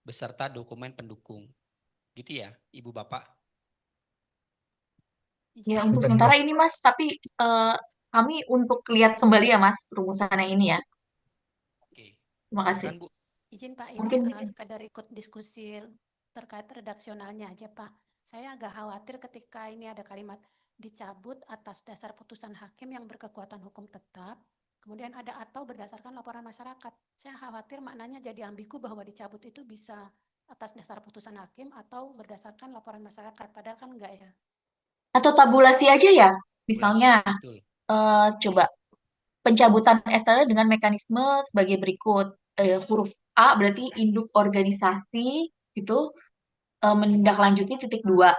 beserta dokumen pendukung. Gitu ya, Ibu Bapak? Ya, untuk sementara ini Mas, tapi kami untuk lihat kembali ya Mas rumusannya ini ya. Oke. Terima kasih. Silakan, Bu. Izin Pak, ini Mungkin sekadar ikut diskusi terkait redaksionalnya aja Pak. Saya agak khawatir ketika ini ada kalimat dicabut atas dasar putusan hakim yang berkekuatan hukum tetap, kemudian ada atau berdasarkan laporan masyarakat. Saya khawatir maknanya jadi ambigu bahwa dicabut itu bisa atas dasar putusan hakim atau berdasarkan laporan masyarakat, padahal kan enggak ya. atau tabulasi aja ya. Tabulasi, Misalnya betul. coba pencabutan STR dengan mekanisme sebagai berikut. Huruf A berarti induk organisasi gitu menindaklanjuti titik 2.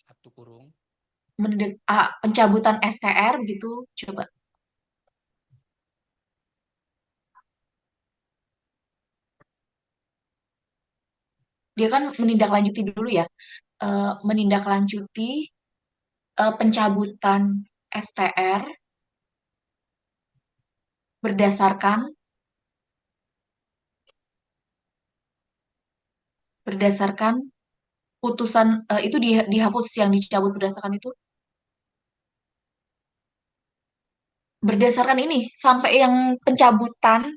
Satu kurung. Pencabutan STR gitu. Coba. Dia kan menindaklanjuti dulu ya. Menindaklanjuti pencabutan STR berdasarkan putusan itu dihapus yang dicabut berdasarkan itu berdasarkan ini sampai yang pencabutannya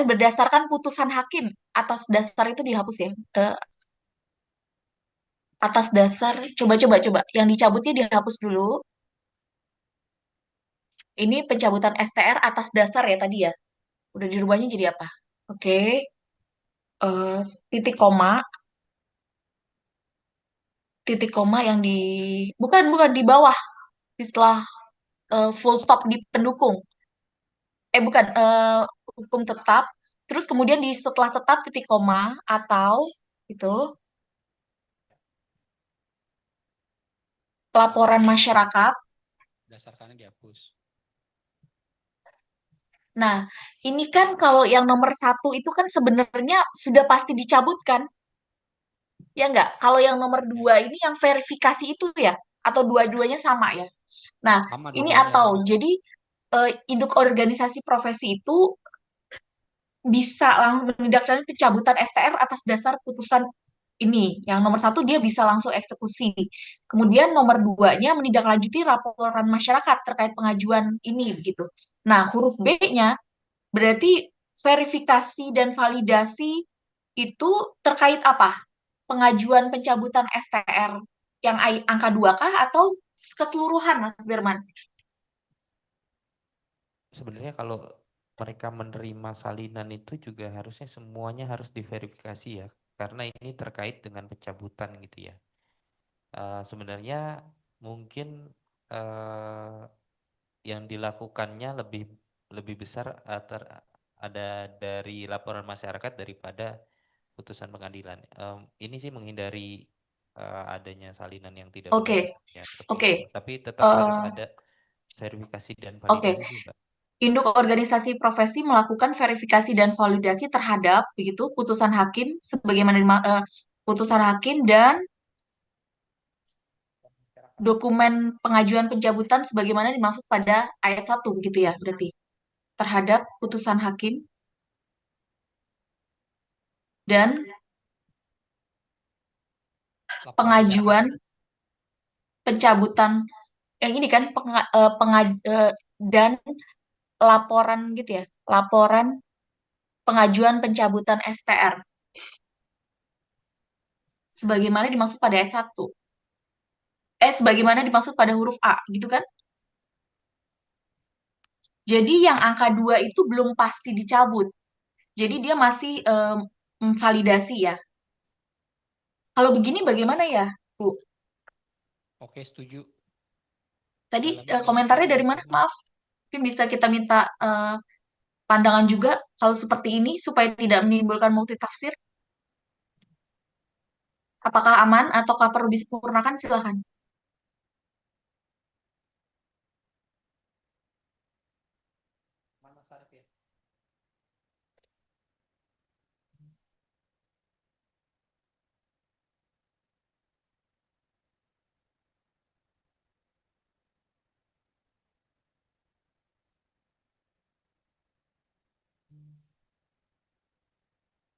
berdasarkan putusan hakim atas dasar itu dihapus ya. Atas dasar coba yang dicabutnya dihapus dulu. Ini pencabutan STR atas dasar ya tadi ya. Udah dirubahnya jadi apa? Oke. Titik koma yang bukan di bawah setelah full stop di pendukung. Bukan hukum tetap. Terus kemudian di setelah tetap titik koma atau itu laporan masyarakat. Berdasarkannya dihapus. Nah, ini kan kalau yang nomor 1 itu kan sebenarnya sudah pasti dicabut kan? Ya enggak? Kalau yang nomor 2 ini yang verifikasi itu ya? Atau dua-duanya sama ya? Nah, Sama ini dua-duanya. atau jadi induk organisasi profesi itu bisa langsung menindaklanjuti pencabutan STR atas dasar putusan ini. Yang nomor 1 dia bisa langsung eksekusi. Kemudian nomor 2-nya menindaklanjuti laporan masyarakat terkait pengajuan ini begitu. Nah, huruf B-nya berarti verifikasi dan validasi itu terkait apa? Pengajuan pencabutan STR yang angka 2 kah atau keseluruhan Mas Firman? Sebenarnya kalau mereka menerima salinan itu juga harusnya semuanya harus diverifikasi ya, karena ini terkait dengan pencabutan gitu ya. Sebenarnya mungkin yang dilakukannya lebih besar ada dari laporan masyarakat daripada putusan pengadilan. Ini sih menghindari adanya salinan yang tidak benar ya, seperti itu. Tapi tetap harus ada verifikasi dan validasi sih, Mbak. Induk organisasi profesi melakukan verifikasi dan validasi terhadap begitu putusan hakim sebagaimana putusan hakim dan dokumen pengajuan pencabutan sebagaimana dimaksud pada ayat 1 begitu ya berarti. terhadap putusan hakim dan Laporan pengajuan masyarakat. pencabutan yang ini kan dan laporan gitu ya, laporan pengajuan pencabutan STR sebagaimana dimaksud pada ayat 1. Sebagaimana dimaksud pada huruf A, gitu kan? Jadi yang angka 2 itu belum pasti dicabut. Jadi dia masih validasi ya. Kalau begini bagaimana ya, Bu? Oke, setuju. Tadi Dalamnya gimana komentarnya dari Mas mana? Firman? Maaf. Mungkin bisa kita minta pandangan juga kalau seperti ini supaya tidak menimbulkan multitafsir. Apakah aman ataukah perlu disempurnakan? Silakan. Mana Sarif ya?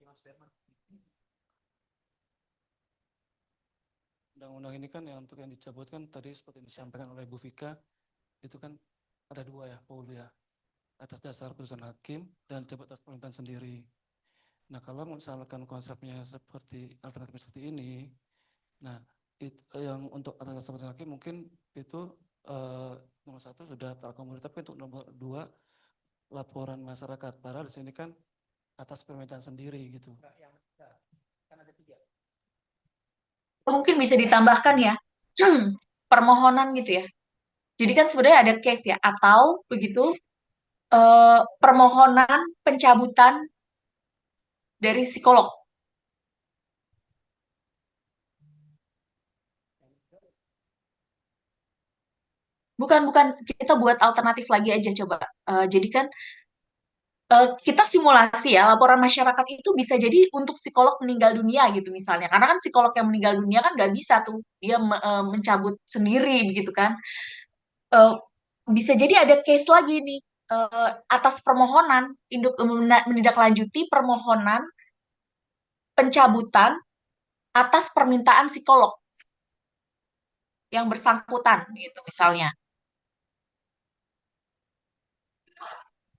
Mas Firman. Undang-undang ini kan yang untuk yang dicabut kan tadi seperti yang disampaikan oleh Bu Vika, itu kan ada dua ya, Paul ya, atas dasar putusan hakim dan cabut atas permintaan sendiri. Nah kalau misalkan konsepnya seperti alternatif seperti ini, nah yang untuk atas dasar putusan hakim mungkin itu nomor 1 sudah terakomodir, tapi untuk nomor 2 laporan masyarakat, padahal di sini kan atas permintaan sendiri gitu. Kan ada 3. Mungkin bisa ditambahkan ya, permohonan gitu ya. Jadi kan sebenarnya ada case ya, atau begitu permohonan pencabutan dari psikolog. Bukan, kita buat alternatif lagi aja coba. Jadi kan kita simulasi ya, laporan masyarakat itu bisa jadi untuk psikolog meninggal dunia gitu misalnya. Karena kan psikolog yang meninggal dunia kan nggak bisa tuh, dia mencabut sendiri gitu kan. Eh, Bisa jadi ada case lagi nih, atas permohonan, menindaklanjuti permohonan pencabutan atas permintaan psikolog yang bersangkutan gitu misalnya.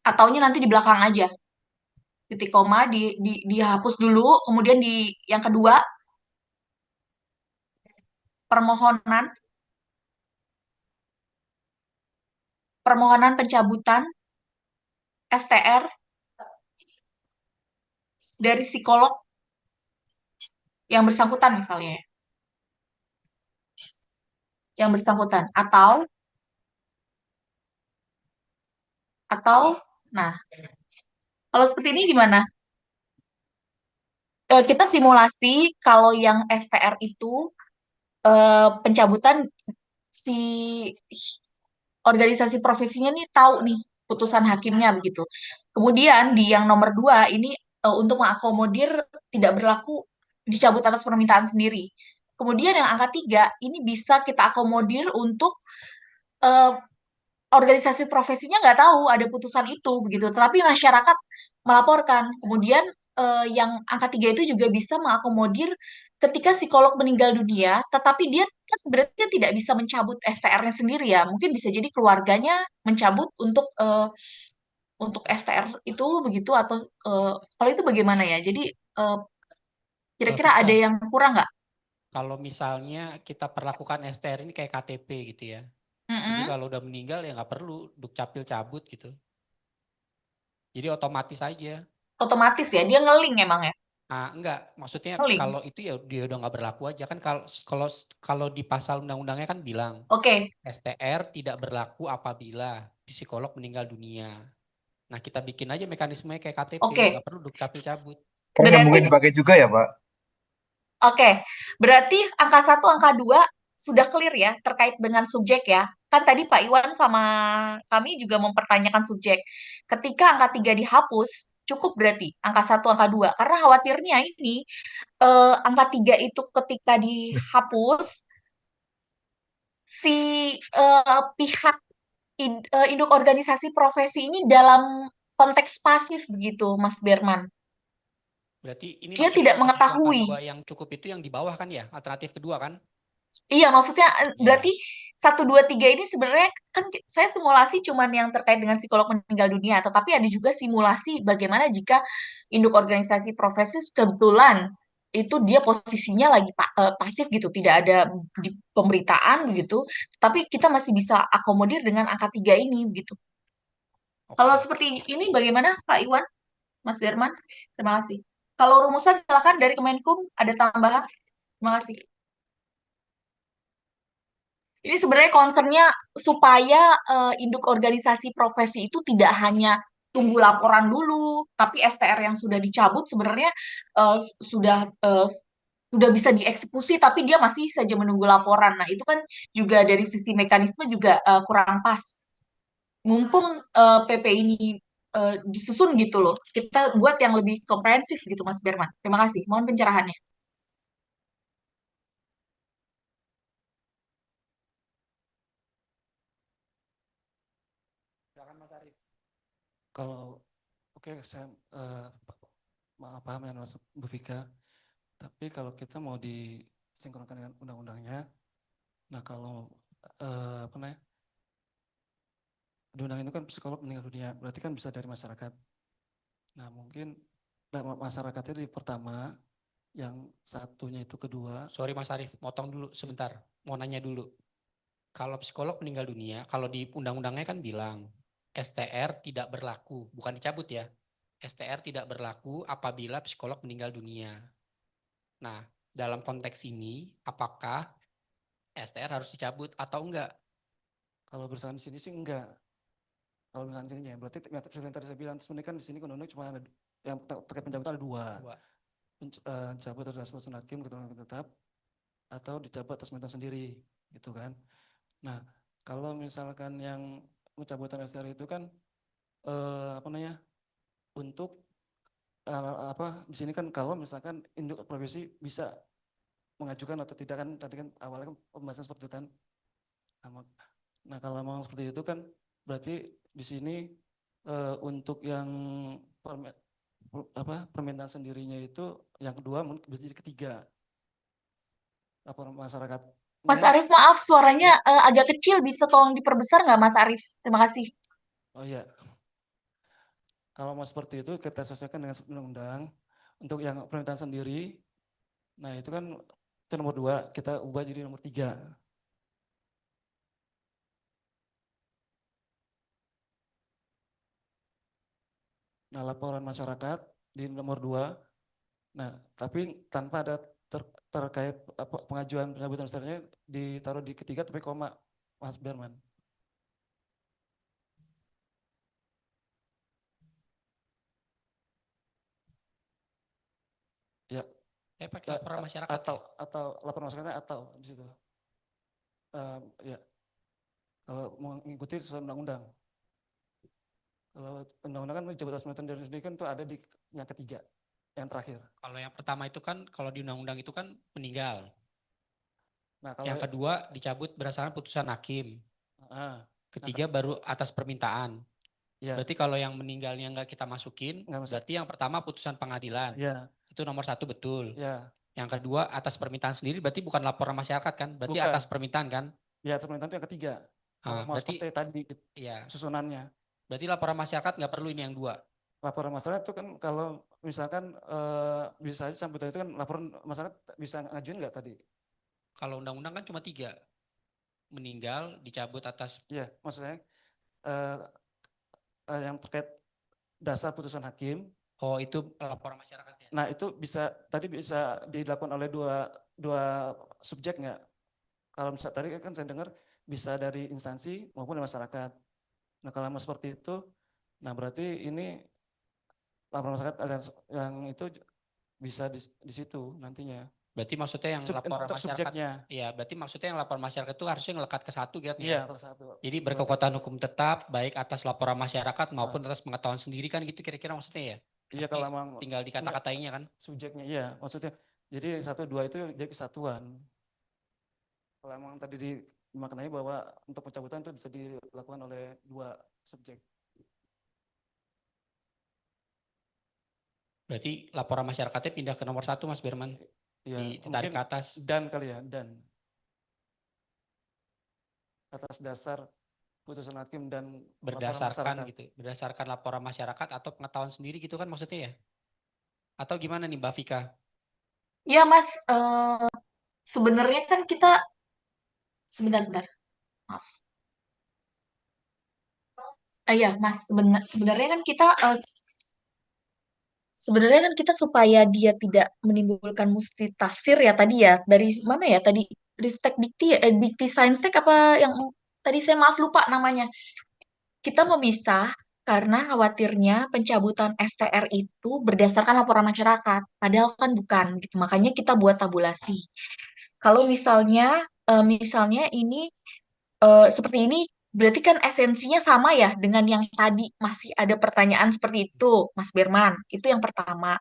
Ataunya nanti di belakang aja. Titik koma dihapus dulu, kemudian di yang kedua permohonan pencabutan STR dari psikolog yang bersangkutan misalnya ya. Yang bersangkutan atau nah, kalau seperti ini gimana? Kita simulasi kalau yang STR itu pencabutan si organisasi profesinya nih tahu nih putusan hakimnya begitu. Kemudian di yang nomor 2 ini untuk mengakomodir tidak berlaku dicabut atas permintaan sendiri. Kemudian yang angka 3 ini bisa kita akomodir untuk eh, organisasi profesinya nggak tahu ada putusan itu begitu, tetapi masyarakat melaporkan. Kemudian yang angka 3 itu juga bisa mengakomodir ketika psikolog meninggal dunia, tetapi dia kan berarti tidak bisa mencabut STR-nya sendiri ya. Mungkin bisa jadi keluarganya mencabut untuk STR itu begitu atau kalau itu bagaimana ya? Jadi kira-kira ada Vika, yang kurang nggak? kalau misalnya kita perlakukan STR ini kayak KTP gitu ya. Jadi Mm-mm. kalau udah meninggal ya nggak perlu dukcapil cabut gitu. Jadi otomatis aja. Otomatis ya, dia ngeling emang ya? Enggak, maksudnya Ngeling. kalau itu ya dia udah nggak berlaku aja kan kalau kalau di pasal undang-undangnya kan bilang Oke. STR tidak berlaku apabila psikolog meninggal dunia. Nah kita bikin aja mekanismenya kayak KTP, Oke. nggak perlu dukcapil cabut. Kan nggak mungkin Berarti dipakai juga ya, Pak? Oke, berarti angka 1, angka 2 sudah clear ya terkait dengan subjek ya. Kan tadi Pak Iwan sama kami juga mempertanyakan subjek. Ketika angka 3 dihapus, cukup berarti angka 1, angka 2. Karena khawatirnya ini angka 3 itu ketika dihapus, si pihak induk organisasi profesi ini dalam konteks pasif begitu, Mas Berman. Berarti ini Dia maksudnya tidak yang sisi kuasa mengetahui. 2 yang cukup itu yang di bawah kan ya? Alternatif kedua kan? Iya, maksudnya Iya. berarti 1, 2, 3 ini sebenarnya kan saya simulasi cuman yang terkait dengan psikolog meninggal dunia, tetapi ada juga simulasi bagaimana jika induk organisasi profesi kebetulan itu dia posisinya lagi pasif gitu, tidak ada di pemberitaan begitu, tapi kita masih bisa akomodir dengan angka 3 ini begitu. Kalau Oke. seperti ini bagaimana Pak Iwan, Mas Berman? Terima kasih. Kalau rumusnya silakan dari Kemenkum ada tambahan. Terima kasih. Ini sebenarnya concernnya supaya induk organisasi profesi itu tidak hanya tunggu laporan dulu, tapi STR yang sudah dicabut sebenarnya sudah bisa dieksekusi, tapi dia masih saja menunggu laporan. Nah, itu kan juga dari sisi mekanisme juga kurang pas. Mumpung PP ini disusun gitu loh, kita buat yang lebih komprehensif gitu, Mas Berman. Terima kasih. Mohon pencerahannya. Silakan Mas Arief. Kalau oke saya paham ya Mas Bu Vika. Tapi kalau kita mau disinkronkan dengan undang-undangnya, nah kalau apa namanya, di undang itu kan psikolog meninggal dunia, berarti kan bisa dari masyarakat. Nah mungkin masyarakatnya di pertama, yang satunya itu kedua. Sorry Mas Arief, motong dulu sebentar. Mau nanya dulu. Kalau psikolog meninggal dunia, kalau di undang-undangnya kan bilang STR tidak berlaku, bukan dicabut ya. STR tidak berlaku apabila psikolog meninggal dunia. Nah, dalam konteks ini, apakah STR harus dicabut atau enggak? Kalau bersama di sini sih enggak. Kalau misalnya sini ya, berarti seperti yang tadi saya bilang, sebenarnya kan di sini undang cuma ada yang terkait pencabutan ada dua. Cabut atas putusan hakim ketentuan tetap atau dicabut atas permintaan sendiri, gitu kan. Nah, kalau misalkan yang pencabutan STR itu kan apa namanya, untuk di sini kan kalau misalkan induk profesi bisa mengajukan atau tidak kan, tadi kan awalnya kan pembahasan seperti itu kan. Nah kalau memang seperti itu kan berarti di sini untuk yang permintaan sendirinya itu yang kedua berarti ketiga laporan masyarakat. Mas Arief, maaf suaranya agak kecil, bisa tolong diperbesar nggak Mas Arief? Terima kasih. Oh iya. Kalau mau seperti itu kita sesuaikan dengan undang-undang. Untuk yang permintaan sendiri, nah itu kan itu nomor 2, kita ubah jadi nomor 3. Nah laporan masyarakat di nomor 2, nah tapi tanpa ada terkait pengajuan pencabutan STR-nya ditaruh di ketiga tapi koma, Mas Berman. Ya. Pakai laporan masyarakat atau laporan masyarakatnya atau di situ. Ya. Kalau mengikuti sesuai undang-undang. Kalau undang-undang kan pencabutan STR sendiri kan itu ada di yang ketiga, yang terakhir. Kalau yang pertama itu kan, kalau di undang-undang itu kan meninggal. Nah, kalau yang kedua dicabut berdasarkan putusan hakim. Ketiga baru atas permintaan. Ya. Berarti kalau yang meninggalnya nggak kita masukin, berarti yang pertama putusan pengadilan. Ya. Itu nomor 1 betul. Ya. Yang kedua atas permintaan sendiri berarti bukan laporan masyarakat kan? Berarti bukan. Atas permintaan kan? Ya, atas permintaan itu yang ketiga. Kalau mau seperti tadi ya. Susunannya. Berarti laporan masyarakat nggak perlu ini yang 2. Laporan masyarakat itu kan kalau misalkan bisa aja sampai itu kan laporan masyarakat bisa ngajuin nggak tadi? Kalau undang-undang kan cuma 3. Meninggal, dicabut atas. Iya, maksudnya yang terkait dasar putusan hakim. Oh, itu laporan masyarakat ya? Nah, itu tadi bisa dilakukan oleh dua subjek nggak? Kalau misalnya tadi kan saya dengar bisa dari instansi maupun dari masyarakat. Nah, kalau mau seperti itu, nah berarti ini laporan masyarakat yang itu bisa di situ nantinya. Berarti maksudnya yang laporan masyarakat. Subjeknya. Iya, berarti maksudnya yang laporan masyarakat itu harusnya ngelekat ke 1 gitu ya? Iya, ke 1. Jadi berkekuatan hukum tetap baik atas laporan masyarakat maupun atas pengetahuan sendiri kan gitu kira-kira maksudnya ya? Iya, kalau memang tinggal dikata-katainya kan? Subjeknya iya, maksudnya jadi 1, 2 itu jadi kesatuan. Kalau emang tadi dimaknai bahwa untuk pencabutan itu bisa dilakukan oleh dua subjek. Berarti laporan masyarakatnya pindah ke nomor 1 Mas Berman, Ya, ditarik mungkin ke atas. dan kali ya, dan atas dasar putusan hakim dan laporan Berdasarkan masyarakat. gitu, berdasarkan laporan masyarakat atau pengetahuan sendiri gitu kan maksudnya ya? Atau gimana nih Mbak Vika? Iya Mas, sebenarnya kan kita sebentar, maaf. Iya Mas, sebenarnya kan kita supaya dia tidak menimbulkan multitafsir ya tadi ya, dari mana ya tadi, Ristek Dikti, Dikti Sainstek apa yang tadi saya maaf lupa namanya. Kita memisah karena khawatirnya pencabutan STR itu berdasarkan laporan masyarakat, padahal kan bukan gitu. Makanya kita buat tabulasi. Kalau misalnya ini seperti ini, berarti kan esensinya sama ya dengan yang tadi, masih ada pertanyaan seperti itu, Mas Berman. Itu yang pertama.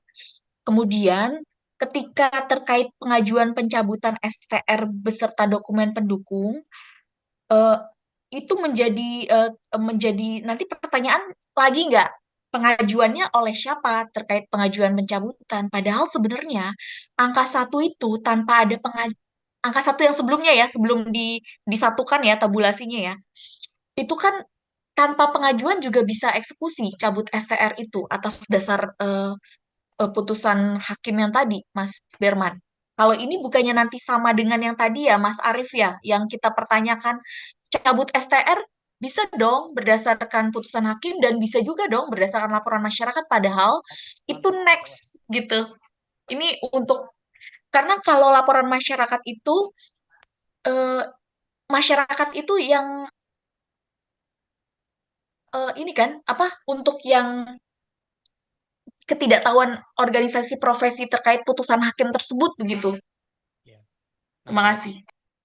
Kemudian, ketika terkait pengajuan pencabutan STR beserta dokumen pendukung, eh, itu menjadi nanti pertanyaan lagi nggak, pengajuannya oleh siapa terkait pengajuan pencabutan. Padahal sebenarnya angka 1 itu tanpa ada angka 1 yang sebelumnya ya, sebelum disatukan ya tabulasinya ya, itu kan tanpa pengajuan juga bisa eksekusi cabut STR itu atas dasar putusan hakim yang tadi, Mas Berman. Kalau ini bukannya nanti sama dengan yang tadi ya, Mas Arief ya, yang kita pertanyakan, cabut STR bisa dong berdasarkan putusan hakim dan bisa juga dong berdasarkan laporan masyarakat, padahal itu next gitu. Ini karena kalau laporan masyarakat itu, eh, masyarakat itu yang ini kan, apa, untuk yang ketidaktahuan organisasi profesi terkait putusan hakim tersebut begitu. Ya. Nah, Terima kasih.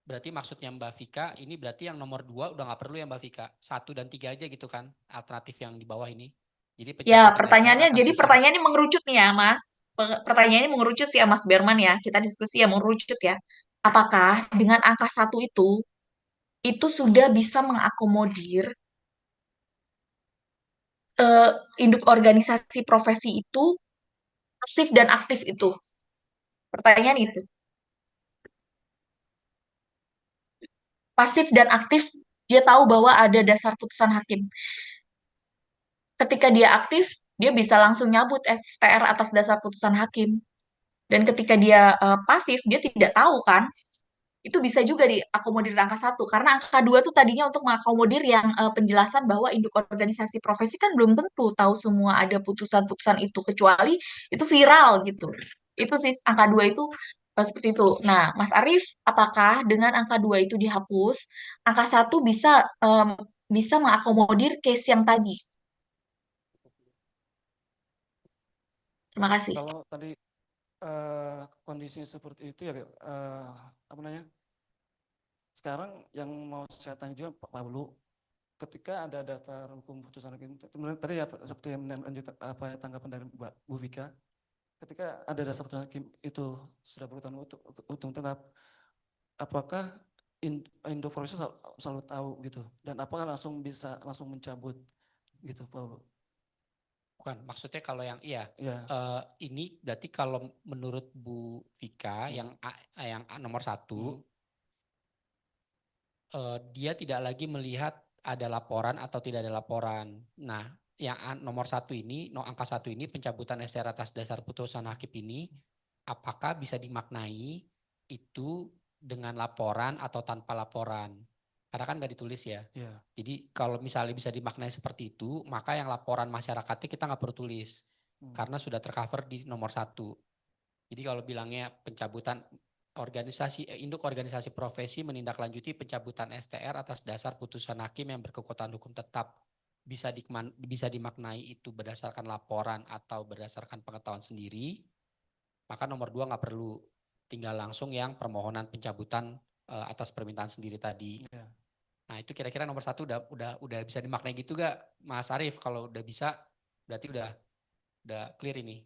berarti maksudnya Mbak Vika, ini berarti yang nomor 2 udah nggak perlu ya Mbak Vika. 1 dan 3 aja gitu kan, alternatif yang di bawah ini. Jadi Ya, pencabutan STR pertanyaannya, atas jadi usul. pertanyaannya mengerucut nih ya, Mas. Pertanyaannya mengerucut sih ya, Mas Berman ya. Kita diskusi ya, mengerucut ya. Apakah dengan angka 1 itu sudah bisa mengakomodir induk organisasi profesi itu, pasif dan aktif itu? Pertanyaan itu. Pasif dan aktif, dia tahu bahwa ada dasar putusan hakim. Ketika dia aktif, dia bisa langsung nyabut STR atas dasar putusan hakim. Dan ketika dia pasif, dia tidak tahu kan, itu bisa juga diakomodir angka 1. Karena angka 2 tuh tadinya untuk mengakomodir yang penjelasan bahwa induk organisasi profesi kan belum tentu tahu semua ada putusan-putusan itu, kecuali itu viral gitu. Itu sih angka 2 itu seperti itu. Nah, Mas Arief, apakah dengan angka 2 itu dihapus, angka 1 bisa mengakomodir case yang tadi? Terima kasih. Kalau tadi kondisinya seperti itu ya, apa namanya? Sekarang yang mau saya tanya juga Pak Pablo, ketika ada dasar hukum putusan hakim, kemudian tadi ya seperti yang lanjut apa tanggapan dari Bu Vika, ketika ada dasar putusan hakim itu sudah berkekuatan utung tetap, apakah Indo Profesi selalu tahu gitu, dan apakah bisa langsung mencabut gitu Pak Pablo? Bukan, maksudnya kalau yang Ya. ini berarti kalau menurut Bu Vika yang nomor 1, dia tidak lagi melihat ada laporan atau tidak ada laporan. Nah, yang nomor 1 ini, angka 1 ini, pencabutan STR atas dasar putusan hakim ini, apakah bisa dimaknai itu dengan laporan atau tanpa laporan? Karena kan nggak ditulis ya. Yeah. Jadi kalau misalnya bisa dimaknai seperti itu, maka yang laporan masyarakatnya kita nggak perlu tulis. Karena sudah tercover di nomor 1. Jadi kalau bilangnya pencabutan induk organisasi profesi menindaklanjuti pencabutan STR atas dasar putusan hakim yang berkekuatan hukum tetap, bisa dimaknai itu berdasarkan laporan atau berdasarkan pengetahuan sendiri, maka nomor 2 nggak perlu, tinggal langsung yang permohonan pencabutan atas permintaan sendiri tadi. Yeah. Nah itu kira-kira nomor 1 udah bisa dimaknai gitu gak Mas Arief? Kalau udah bisa berarti udah clear ini.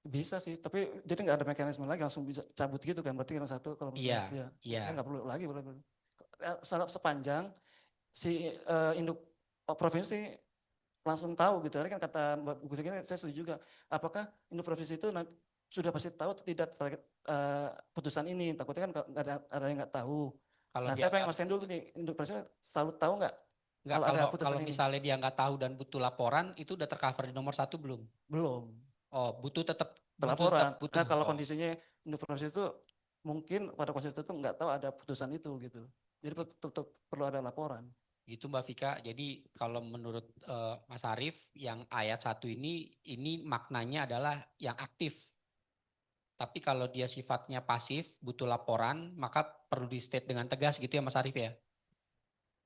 Bisa sih, tapi jadi nggak ada mekanisme lagi langsung bisa cabut gitu kan? Berarti yang 1 kalau misalnya Iya. nggak perlu lagi. sepanjang si induk provinsi langsung tahu gitu. Tadi kan kata Mbak Guru ini saya setuju juga. Apakah induk provinsi itu sudah pasti tahu atau tidak terkait putusan ini? Takutnya kan ada yang nggak tahu. Kalau Nah, dia saya pengen mastiin dulu nih, induk provinsi selalu tahu nggak nggak, kalau ada kalau putusan ini? misalnya dia nggak tahu dan butuh laporan, itu udah tercover di nomor 1 belum? Belum. Oh, butuh tetap Laporan. butuh. Nah, kalau Oh. kondisinya induk provinsi itu mungkin pada kondisi itu nggak tahu ada putusan itu gitu. Jadi tetap perlu ada laporan. Gitu Mbak Vika. Jadi kalau menurut Mas Arief, yang ayat 1 ini maknanya adalah yang aktif. Tapi kalau dia sifatnya pasif, butuh laporan, maka perlu di state dengan tegas gitu ya Mas Arief ya?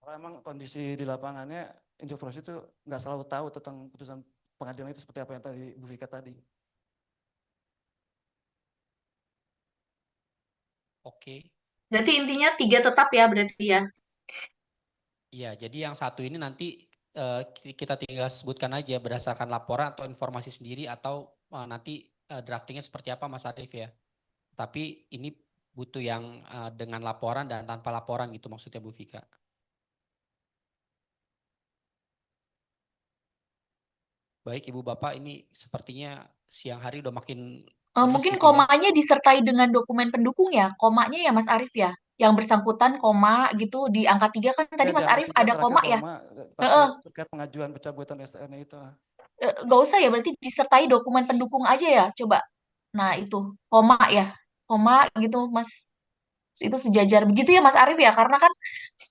Kalau emang kondisi di lapangannya induk provinsi itu nggak selalu tahu tentang putusan pengadilan itu seperti apa yang tadi Bu Vika tadi. Oke. Berarti intinya 3 tetap ya berarti ya. Iya, jadi yang 1 ini nanti kita tinggal sebutkan aja berdasarkan laporan atau informasi sendiri, atau nanti draftingnya seperti apa Mas Arief ya. Tapi ini butuh yang dengan laporan dan tanpa laporan gitu maksudnya Bu Vika. Baik Ibu Bapak, ini sepertinya siang hari udah makin lemes Mungkin gitu ya. komanya disertai dengan dokumen pendukung ya, komanya ya Mas Arief ya. Yang bersangkutan koma gitu di angka 3 kan tadi Ya, di Mas angka Arief 3 ada terakhir koma ya. koma Heeh. terkait pengajuan pencabutan STR-nya itu. Nggak usah ya, berarti disertai dokumen pendukung aja ya, coba. Nah itu koma ya, koma gitu Mas. Itu sejajar begitu ya Mas Arief ya, karena kan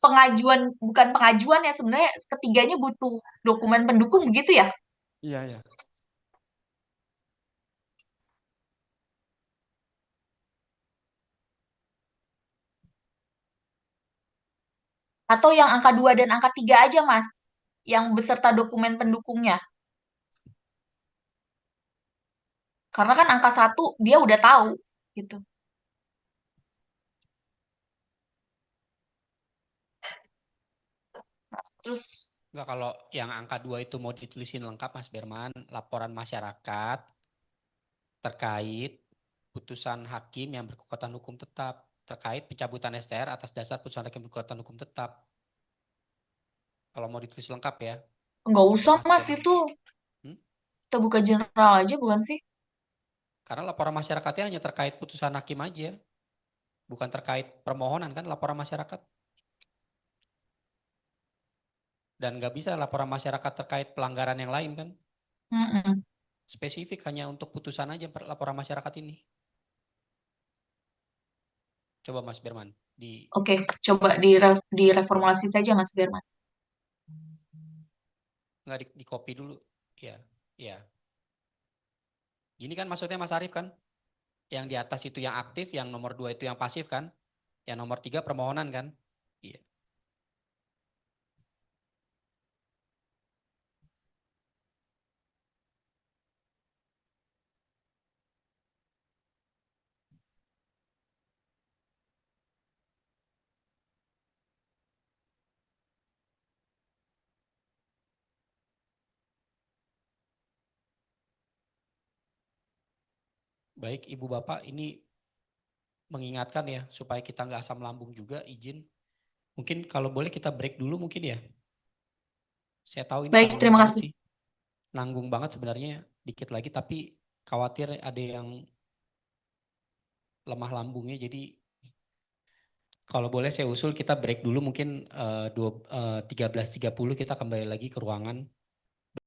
pengajuan bukan pengajuan ya, sebenarnya ketiganya butuh dokumen pendukung begitu ya. Iya, ya. Atau yang angka 2 dan angka 3 aja Mas, yang beserta dokumen pendukungnya. Karena kan angka 1 dia udah tahu gitu. Terus Enggak, kalau yang angka 2 itu mau ditulisin lengkap Mas Berman, laporan masyarakat terkait putusan hakim yang berkekuatan hukum tetap, terkait pencabutan STR atas dasar putusan hakim berkekuatan hukum tetap. Kalau mau ditulis lengkap ya. nggak Coba usah Mas Berman. itu. Kita buka general aja bukan sih? Karena laporan masyarakatnya hanya terkait putusan hakim aja. Bukan terkait permohonan kan laporan masyarakat. Dan nggak bisa laporan masyarakat terkait pelanggaran yang lain kan. Mm-mm. Spesifik hanya untuk putusan aja laporan masyarakat ini. Coba Mas Berman. Oke, coba direformulasi saja Mas Berman. Nggak di copy dulu. Ya, ya. Gini kan maksudnya Mas Arief kan? Yang di atas itu yang aktif, yang nomor 2 itu yang pasif kan? Yang nomor 3 permohonan kan? Iya. Baik Ibu Bapak, ini mengingatkan ya supaya kita nggak asam lambung juga, izin. Mungkin kalau boleh kita break dulu mungkin ya. Saya tahu ini Baik, tanggung terima banget kasih. sih. Nanggung banget sebenarnya, dikit lagi, tapi khawatir ada yang lemah lambungnya. Jadi kalau boleh saya usul kita break dulu mungkin 13.30 kita kembali lagi ke ruangan.